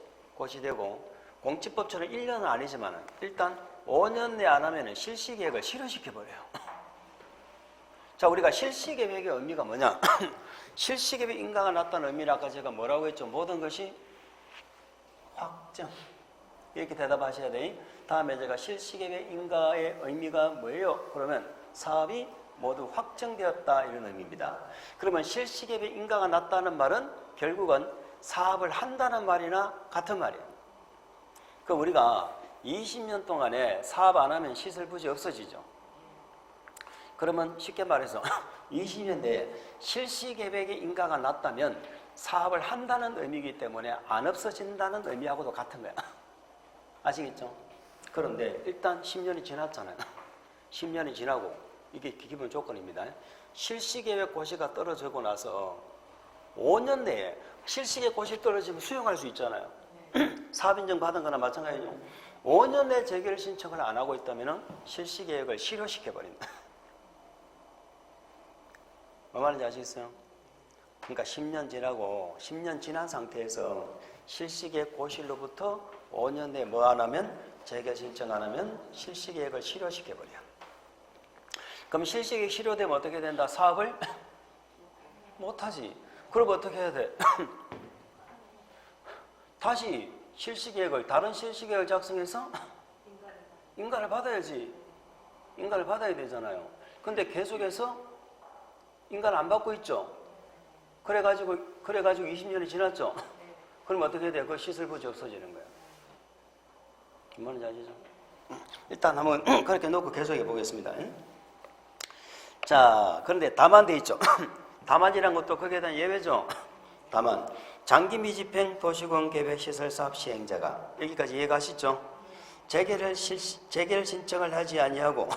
공지법처럼 1년은 아니지만 일단 5년 내 안 하면 실시계획을 실효시켜버려요. 자, 우리가 실시계획의 의미가 뭐냐? 실시계획 인가가 났다는 의미는 아까 제가 뭐라고 했죠? 모든 것이 확정. 이렇게 대답하셔야 돼. 다음에 제가 실시계획 인가의 의미가 뭐예요? 그러면 사업이 모두 확정되었다 이런 의미입니다. 그러면 실시계획 인가가 났다는 말은 결국은 사업을 한다는 말이나 같은 말이에요. 그 우리가 20년 동안에 사업 안 하면 시설부지 없어지죠. 그러면 쉽게 말해서 20년 내에 실시계획의 인가가 났다면 사업을 한다는 의미이기 때문에 안 없어진다는 의미하고도 같은 거야. 아시겠죠? 그런데 일단 10년이 지났잖아요. 10년이 지나고 이게 기본 조건입니다. 실시계획 고시가 떨어지고 나서 5년 내에 실시계획 고시 떨어지면 수용할 수 있잖아요. 사업인정 받은 거나 마찬가지죠. 5년 내 재결 신청을 안 하고 있다면 실시계획을 실효시켜버린다. 뭐 말인지 아시겠어요? 그러니까 10년 지나고 10년 지난 상태에서 실시계획 고시로부터 5년 내에 뭐 안 하면 재결 신청 안 하면 실시계획을 실효시켜버려. 그럼 실시계획 실효되면 어떻게 된다? 사업을 못하지. 그럼 어떻게 해야 돼? 다시 실시계획을 다른 실시계획을 작성해서 인가를 받아야지. 인가를 받아야 되잖아요. 근데 계속해서 인가를 안 받고 있죠. 그래가지고 20년이 지났죠. 그럼 어떻게 돼요? 그 시설부지 없어지는 거예요. 뭔지 아시죠? 일단 한번 그렇게 놓고 계속해 보겠습니다. 자, 그런데 다만 돼 있죠. 다만이란 것도 거기에 대한 예외죠. 다만 장기 미집행 도시공 계획 시설 사업 시행자가 여기까지 이해가시죠? 재개를 신청을 하지 아니하고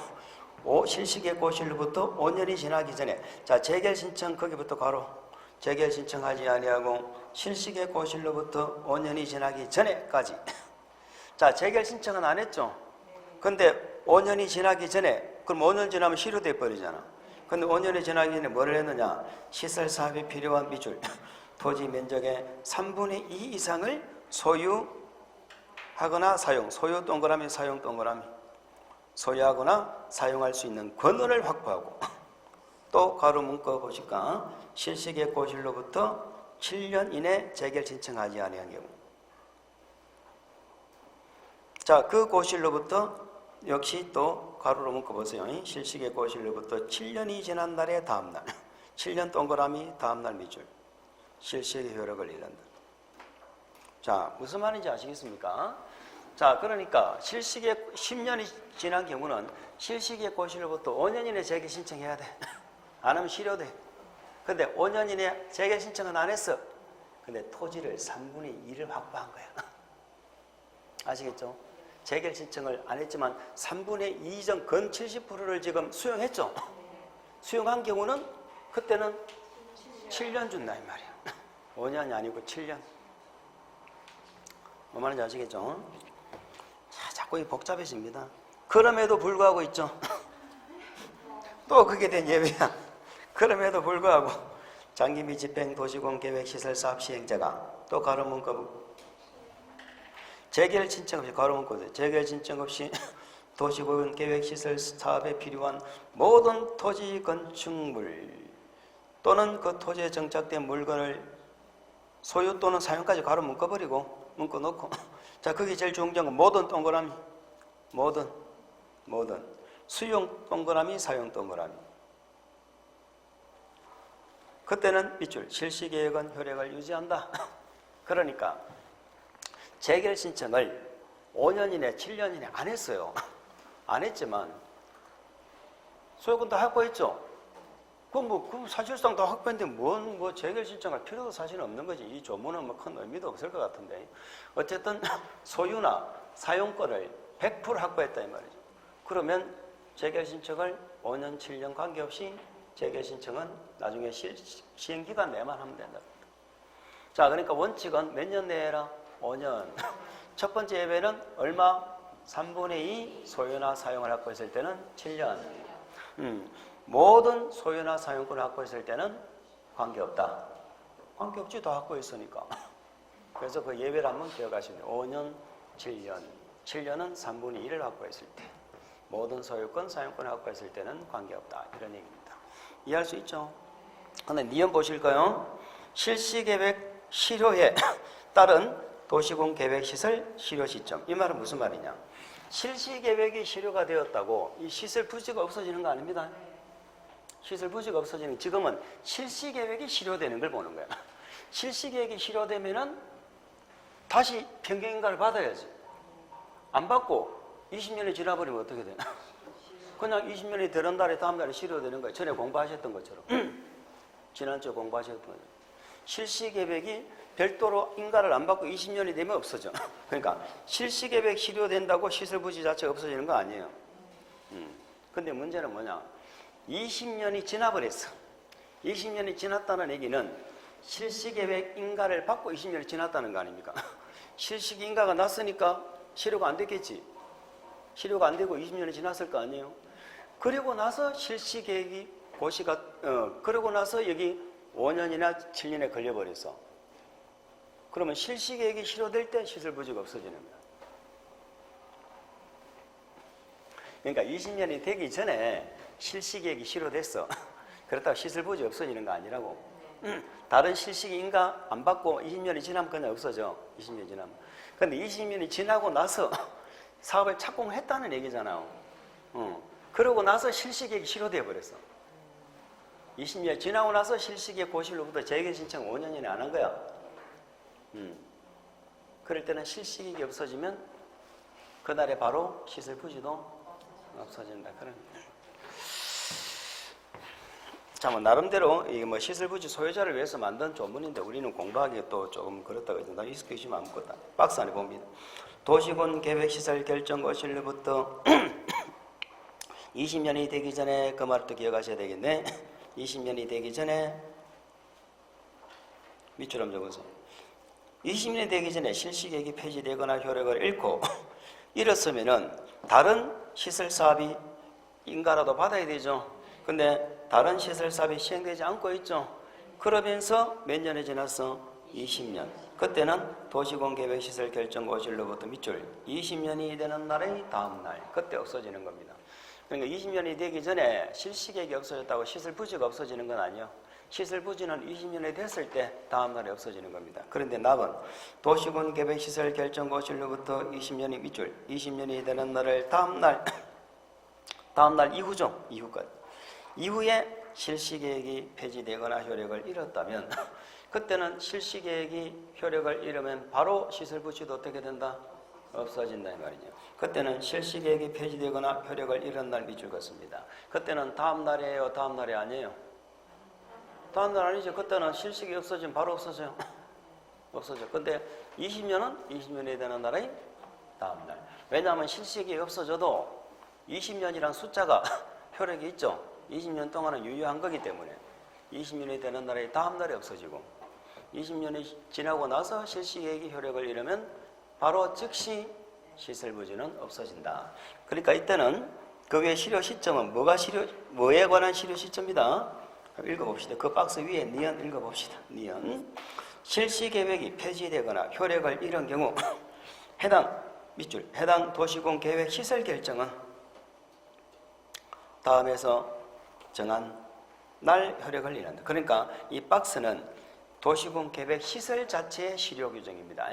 실시계획 고시로부터 5년이 지나기 전에 자, 재결 신청 거기부터 가로 재결 신청하지 아니하고 실시계획 고시로부터 5년이 지나기 전에까지. 자, 재결 신청은 안 했죠. 근데 5년이 지나기 전에 그럼 5년 지나면 실효돼 버리잖아. 근데 5년이 지나기 전에 뭐를 했느냐? 시설 사업에 필요한 비줄 토지 면적의 3분의 2 이상을 소유하거나 사용, 소유 동그라미 사용 동그라미 소유하거나 사용할 수 있는 권한을 확보하고 또 가로 문구 보실까? 실시계획 고시로부터 7년 이내 재결 신청하지 아니한 경우. 자, 그 고시로부터 역시 또 가로로 문구 보세요. 실시계획 고시로부터 7년이 지난 날의 다음날 7년 동그라미 다음날 밑줄 실시계획 효력을 잃는다. 자, 무슨 말인지 아시겠습니까? 자, 그러니까 실시계획 10년이 지난 경우는 실시계획 고시로부터 5년 이내 재결 신청해야 돼. 안 하면 실효돼. 근데 5년 이내 재결 신청은 안 했어. 근데 토지를 3분의 2를 확보한 거야. 아시겠죠? 재결 신청을 안 했지만 3분의 2 이전 건 70%를 지금 수용했죠. 수용한 경우는 그때는 7년 준다 이 말이야. 5년이 아니고 7년. 뭐 말인지 아시겠죠? 자, 자꾸 복잡해집니다. 그럼에도 불구하고 있죠. 또 그게 된 예외야. 그럼에도 불구하고 장기 미집행 도시공 계획 시설 사업 시행자가 또 가로 문구 재결 신청 없이 가로 문구 재결 신청 없이 도시공원 계획 시설 사업에 필요한 모든 토지 건축물 또는 그 토지에 정착된 물건을 소유 또는 사용까지 가로 묶어버리고 묶어 놓고 자, 그게 제일 중요한 건 모든 동그라미 모든 수용 동그라미 사용 동그라미 그때는 밑줄 실시계획은 효력을 유지한다. 그러니까 재결 신청을 5년 이내 7년 이내 안 했어요. 안 했지만 소유권 다 확보했죠. 그럼 사실상 다 확보했는데 뭐 재결 신청할 필요도 사실 없는 거지. 이 조문은 뭐 큰 의미도 없을 것 같은데 어쨌든 소유나 사용권을 100% 확보했다 이 말이죠. 그러면 재결 신청을 5년, 7년 관계없이 재결 신청은 나중에 시행기간 내만 하면 된다. 자, 그러니까 원칙은 몇 년 내라? 5년. 첫 번째 예배는 얼마? 3분의 2 소유나 사용을 확보했을 때는 7년. 모든 소유나 사용권을 확보했을 때는 관계없다. 관계없지, 다 확보했으니까. 그래서 그 예배를 한번 기억하시면 5년, 7년. 7년은 3분의 2를 확보했을 때. 모든 소유권, 사용권을 확보했을 때는 관계없다. 이런 얘기입니다. 이해할 수 있죠? 근데 니은 보실까요? 실시계획 실효에 따른 도시공계획시설 실효 시점. 이 말은 무슨 말이냐? 실시계획이 실효가 되었다고 이 시설 부지가 없어지는 거 아닙니다. 시설 부지가 없어지는, 지금은 실시계획이 실효되는 걸 보는 거야. 실시계획이 실효되면은 다시 변경인가를 받아야지. 안 받고 20년이 지나버리면 어떻게 되나? 그냥 20년이 되는 달에 다음 달에 실효되는 거예요. 전에 공부하셨던 것처럼. 지난주에 공부하셨던 거예요. 실시계획이 별도로 인가를 안 받고 20년이 되면 없어져. 그러니까 실시계획 실효된다고 시설부지 자체가 없어지는 거 아니에요. 근데 문제는 뭐냐? 20년이 지나버렸어. 20년이 지났다는 얘기는 실시계획 인가를 받고 20년이 지났다는 거 아닙니까? 실시 인가가 났으니까 실효가 안 됐겠지. 실효가 안 되고 20년이 지났을 거 아니에요. 그리고 나서 실시계획이 고시가 그러고 나서 여기 5년이나 7년에 걸려버렸어. 그러면 실시계획이 실효될 때 시설부지가 없어지는 거야. 그러니까 20년이 되기 전에 실시계획이 실효됐어. 그렇다고 시설부지 없어지는 거 아니라고. 다른 실시인가 안 받고 20년이 지나면 그냥 없어져. 20년이 지나면. 근데 20년이 지나고 나서 사업을 착공했다는 얘기잖아요. 그러고 나서 실시계획이 실효되어 버렸어. 20년 지나고 나서 실시계획 고실로부터 재개 신청 5년 이내 안 한 거야. 그럴 때는 실시계획이 없어지면 그날에 바로 시설 부지도 없어진다. 그런. 자, 뭐 나름대로 이게 뭐 시설 부지 소유자를 위해서 만든 조문인데 우리는 공부하기에 또 조금 그렇다고 해서 나 익숙해지면 아무것도 안 돼. 박스 안에 봅니다. 도시군 계획시설 결정 고실로부터 20년이 되기 전에 그 말을 또 기억하셔야 되겠네. 20년이 되기 전에 밑줄 한번 적어서 20년이 되기 전에 실시계획이 폐지되거나 효력을 잃고 잃었으면은 다른 시설 사업이 인가라도 받아야 되죠. 근데 다른 시설 사업이 시행되지 않고 있죠. 그러면서 몇 년이 지났어? 20년. 그때는 도시공계획시설 결정 고실로부터 밑줄 20년이 되는 날의 다음 날, 그때 없어지는 겁니다. 그러니까 20년이 되기 전에 실시계획이 없어졌다고 시설 부지가 없어지는 건 아니에요. 시설 부지는 20년이 됐을 때 다음 날에 없어지는 겁니다. 그런데 납은 도시군 계획시설 결정 고실로부터 20년이 밑줄 20년이 되는 날을 다음 날 이후죠. 이후까지. 이후에 실시계획이 폐지되거나 효력을 잃었다면 그때는 실시계획이 효력을 잃으면 바로 시설부지도 어떻게 된다? 없어진다 이 말이죠. 그때는 실시계획이 폐지되거나 효력을 잃은 날 밑줄 긋습니다. 그때는 다음 날이에요? 다음 날이 아니에요? 다음 날 아니죠. 그때는 실시계획이 없어지면 바로 없어져요. 없어져. 근데 20년은 20년이 되는 날의 다음 날. 왜냐하면 실시계획이 없어져도 20년이란 숫자가 효력이 있죠. 20년 동안은 유효한 거기 때문에 20년이 되는 날의 다음 날에 없어지고 20년이 지나고 나서 실시계획이 효력을 잃으면 바로 즉시 시설부지는 없어진다. 그러니까 이때는 그 외 실효 시점은 뭐에 관한 실효 시점이다. 읽어봅시다. 그 박스 위에 니은 읽어봅시다. 니은. 실시계획이 폐지되거나 효력을 잃은 경우 해당 도시공 계획 시설 결정은 다음에서 정한 날 효력을 잃는다. 그러니까 이 박스는 도시공 계획 시설 자체의 실효 규정입니다.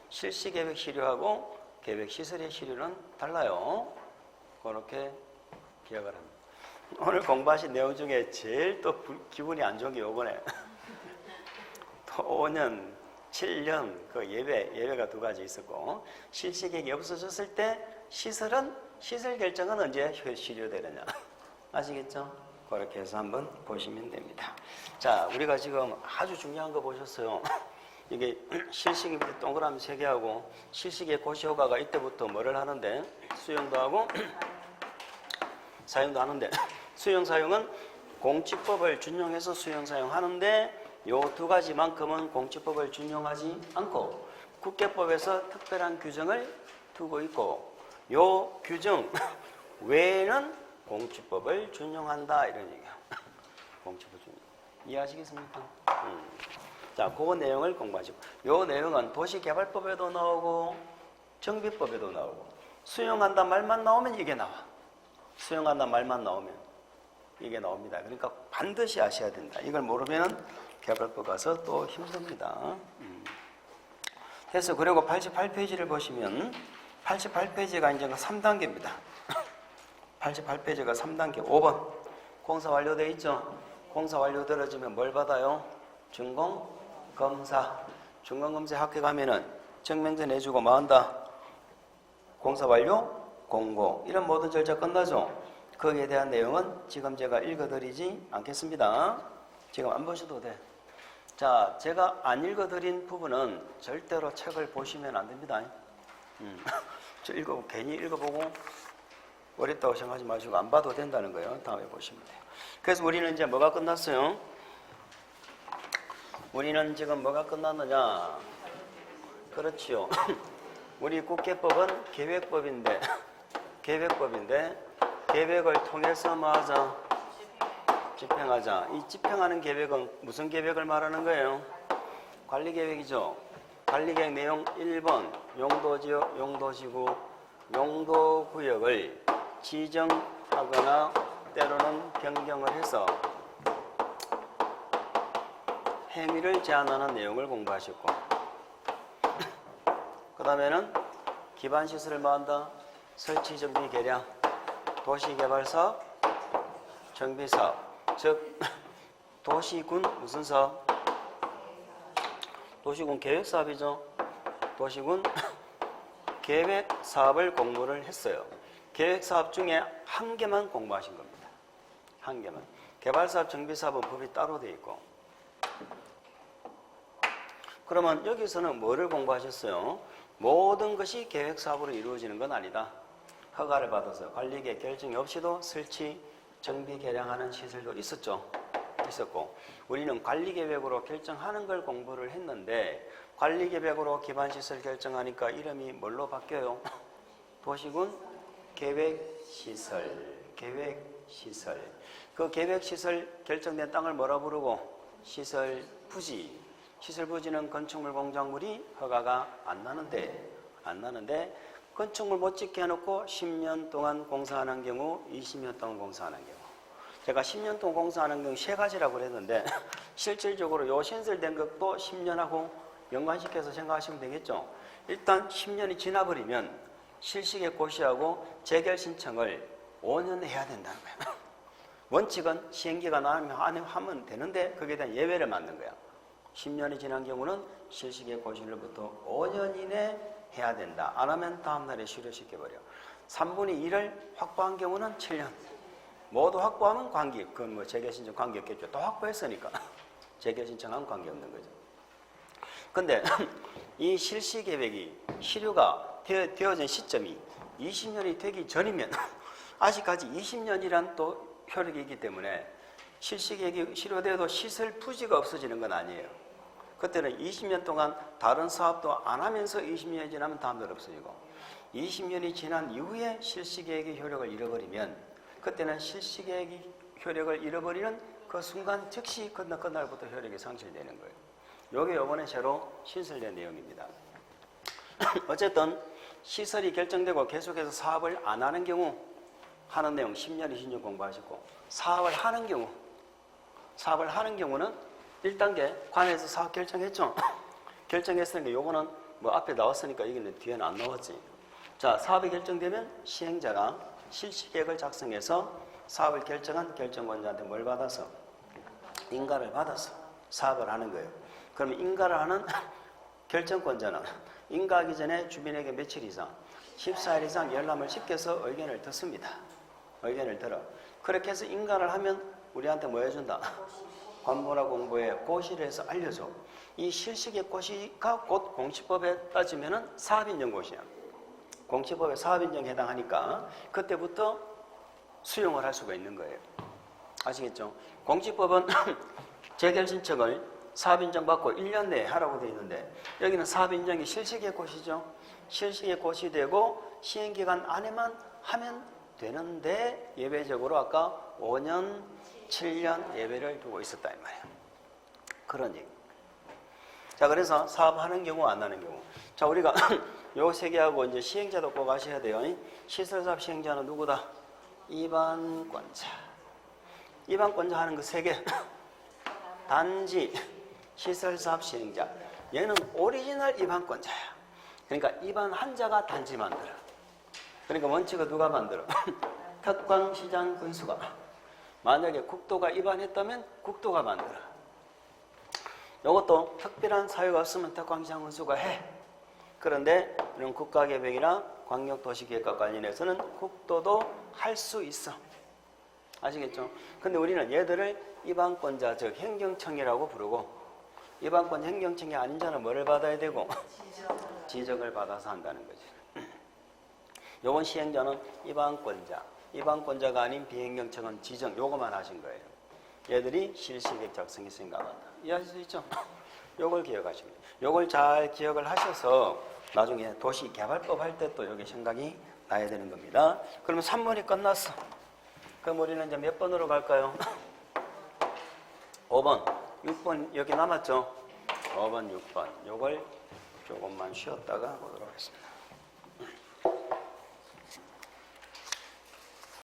실시계획 실효하고 계획 시설의 실효는 달라요. 그렇게 기억을 합니다. 오늘 공부하신 내용 중에 제일 또 기분이 안 좋은 게 요거네. 또 5년, 7년 그 예배가 두 가지 있었고 실시계획이 없어졌을 때 시설 결정은 언제 실효되느냐. 아시겠죠? 그렇게 해서 한번 보시면 됩니다. 자, 우리가 지금 아주 중요한 거 보셨어요. 이게 실시계획 동그라미 3개하고 실시계획 고시효과가 이때부터 뭐를 하는데 수용도 하고 사용도 하는데 수용 사용은 공치법을 준용해서 수용 사용하는데 요 두 가지만큼은 공치법을 준용하지 않고 국계법에서 특별한 규정을 두고 있고 요 규정 외에는 공치법을 준용한다 이런 얘기야. 공치법 준용. 이해하시겠습니까? 자, 그 내용을 공부하시고 요 내용은 도시개발법에도 나오고 정비법에도 나오고 수용한다 말만 나오면 이게 나와. 수용한다 말만 나오면 이게 나옵니다. 그러니까 반드시 아셔야 된다. 이걸 모르면 개발법 가서 또 힘듭니다. 그래서 그리고 88페이지를 보시면 88페이지가 이제 3단계입니다. 88페이지가 3단계 5번 공사 완료되어 있죠. 공사 완료되어지면 뭘 받아요? 준공검사. 준공검사에 합격하면은 증명서 내주고 뭐 한다? 공사 완료 공고. 이런 모든 절차 끝나죠. 거기에 대한 내용은 지금 제가 읽어드리지 않겠습니다. 지금 안 보셔도 돼. 자, 제가 안 읽어드린 부분은 절대로 책을 보시면 안 됩니다. 저 괜히 읽어보고 어렵다고 생각하지 마시고 안 봐도 된다는 거예요. 다음에 보시면 돼요. 그래서 우리는 이제 뭐가 끝났어요? 우리는 지금 뭐가 끝났느냐? 그렇지요. 우리 국계법은 계획법인데 계획을 통해서 뭐 하자? 집행하자. 이 집행하는 계획은 무슨 계획을 말하는 거예요? 관리계획이죠. 관리계획 내용 1번 용도지역, 용도지구, 용도구역을 지정하거나 때로는 변경을 해서 행위를 제한하는 내용을 공부하셨고 그 다음에는 기반시설을 뭐한다? 설치, 정비, 개량, 도시개발사업, 정비사업 즉 도시군 무슨 사업? 도시군 계획사업이죠. 도시군 계획사업을 공부를 했어요. 계획사업 중에 한 개만 공부하신 겁니다. 한 개만. 개발사업, 정비사업은 법이 따로 되어 있고 그러면 여기서는 뭐를 공부하셨어요? 모든 것이 계획사업으로 이루어지는 건 아니다. 허가를 받아서 관리계획 결정이 없이도 설치, 정비, 개량하는 시설도 있었고 우리는 관리계획으로 결정하는 걸 공부를 했는데 관리계획으로 기반시설 결정하니까 이름이 뭘로 바뀌어요? 도시군 계획시설. 그 계획시설 결정된 땅을 뭐라 부르고? 시설부지. 시설부지는 건축물 공작물이 허가가 안 나는데 건축물 못 짓게 해놓고 10년 동안 공사하는 경우, 20년 동안 공사하는 경우. 제가 10년 동안 공사하는 경우 세 가지라고 그랬는데 실질적으로 요 신설된 것도 10년하고 연관시켜서 생각하시면 되겠죠. 일단 10년이 지나버리면 실시계 고시하고 재결 신청을 5년에 해야 된다는 거예요. 원칙은 시행기간 안에 하면 되는데 거기에 대한 예외를 만든 거야. 10년이 지난 경우는 실시계 고시를부터 5년 이내 해야 된다. 안 하면 다음 날에 실효시켜버려. 3분의 1을 확보한 경우는 7년. 모두 확보하면 관계, 그건 뭐 재결 신청 관계 없겠죠. 또 확보했으니까. 재결 신청하면 관계 없는 거죠. 근데 이 실시 계획이 실효가 되어진 시점이 20년이 되기 전이면 아직까지 20년이란 또 효력이 있기 때문에 실시 계획이 실효되어도 시설 부지가 없어지는 건 아니에요. 그때는 20년 동안 다른 사업도 안 하면서 20년이 지나면 다음날 없어지고 20년이 지난 이후에 실시계획의 효력을 잃어버리면 그때는 실시계획의 효력을 잃어버리는 그 순간 즉시 그날부터 효력이 상실되는 거예요. 이게 이번에 새로 신설된 내용입니다. 어쨌든 시설이 결정되고 계속해서 사업을 안 하는 경우 하는 내용 10년, 20년 공부하시고 사업을 하는 경우는 1단계 관에서 사업 결정했죠. 결정했으니까 요거는 뭐 앞에 나왔으니까 이게 뒤에는 안 나왔지. 자, 사업이 결정되면 시행자가 실시계획을 작성해서 사업을 결정한 결정권자한테 뭘 받아서? 인가를 받아서 사업을 하는 거예요. 그러면 인가를 하는 결정권자는 인가하기 전에 주민에게 며칠 이상, 14일 이상 열람을 시켜서 의견을 듣습니다. 의견을 들어. 그렇게 해서 인가를 하면 우리한테 뭐 해준다? 관보나 공보에 고시를 해서 알려줘. 이 실시계획 고시가 곧 공시법에 따지면은 사업인정 고시야. 공시법에 사업인정에 해당하니까 그때부터 수용을 할 수가 있는 거예요. 아시겠죠? 공직법은 재결 신청을 사업인정 받고 1년 내에 하라고 되어 있는데 여기는 사업인정이 실시개고시죠. 실시개고시되고 시행기간 안에만 하면 되는데 예외적으로 아까 5년, 7년 예외를 두고 있었다 이 말이에요. 그런 얘기. 자, 그래서 사업하는 경우 안 하는 경우. 자, 우리가 요 세 개하고 이제 시행자도 꼭 아셔야 돼요. 시설사업 시행자는 누구다? 입안권자. 입안권자 하는 그 세 개. 단지 시설사업 시행자. 얘는 오리지널 입안권자야. 그러니까 입안한 자가 단지 만들어. 그러니까 원칙은 누가 만들어? 특광시장 군수가. 만약에 국도가 입안했다면 국도가 만들어. 이것도 특별한 사유가 없으면 특광시장 군수가 해. 그런데 이런 국가계획이나 광역도시계획과 관련해서는 국도도 할 수 있어. 아시겠죠? 근데 우리는 얘들을 입안권자, 즉 행정청이라고 부르고 입안권 행정청이 아닌 자는 뭐를 받아야 되고? 지정을 받아서 한다는 거지. 요번 시행자는 입안권자, 입안권자가 아닌 비행정청은 지정, 요거만 하신 거예요. 얘들이 실시계획 작성이 생각한다. 이해하실 수 있죠? 요걸 기억하시면 돼요. 요걸 잘 기억을 하셔서 나중에 도시개발법 할 때 또 여기 생각이 나야 되는 겁니다. 그러면 3번이 끝났어. 그럼 우리는 이제 몇 번으로 갈까요? 5번, 6번 여기 남았죠? 5번, 6번. 요걸 조금만 쉬었다가 보도록 하겠습니다.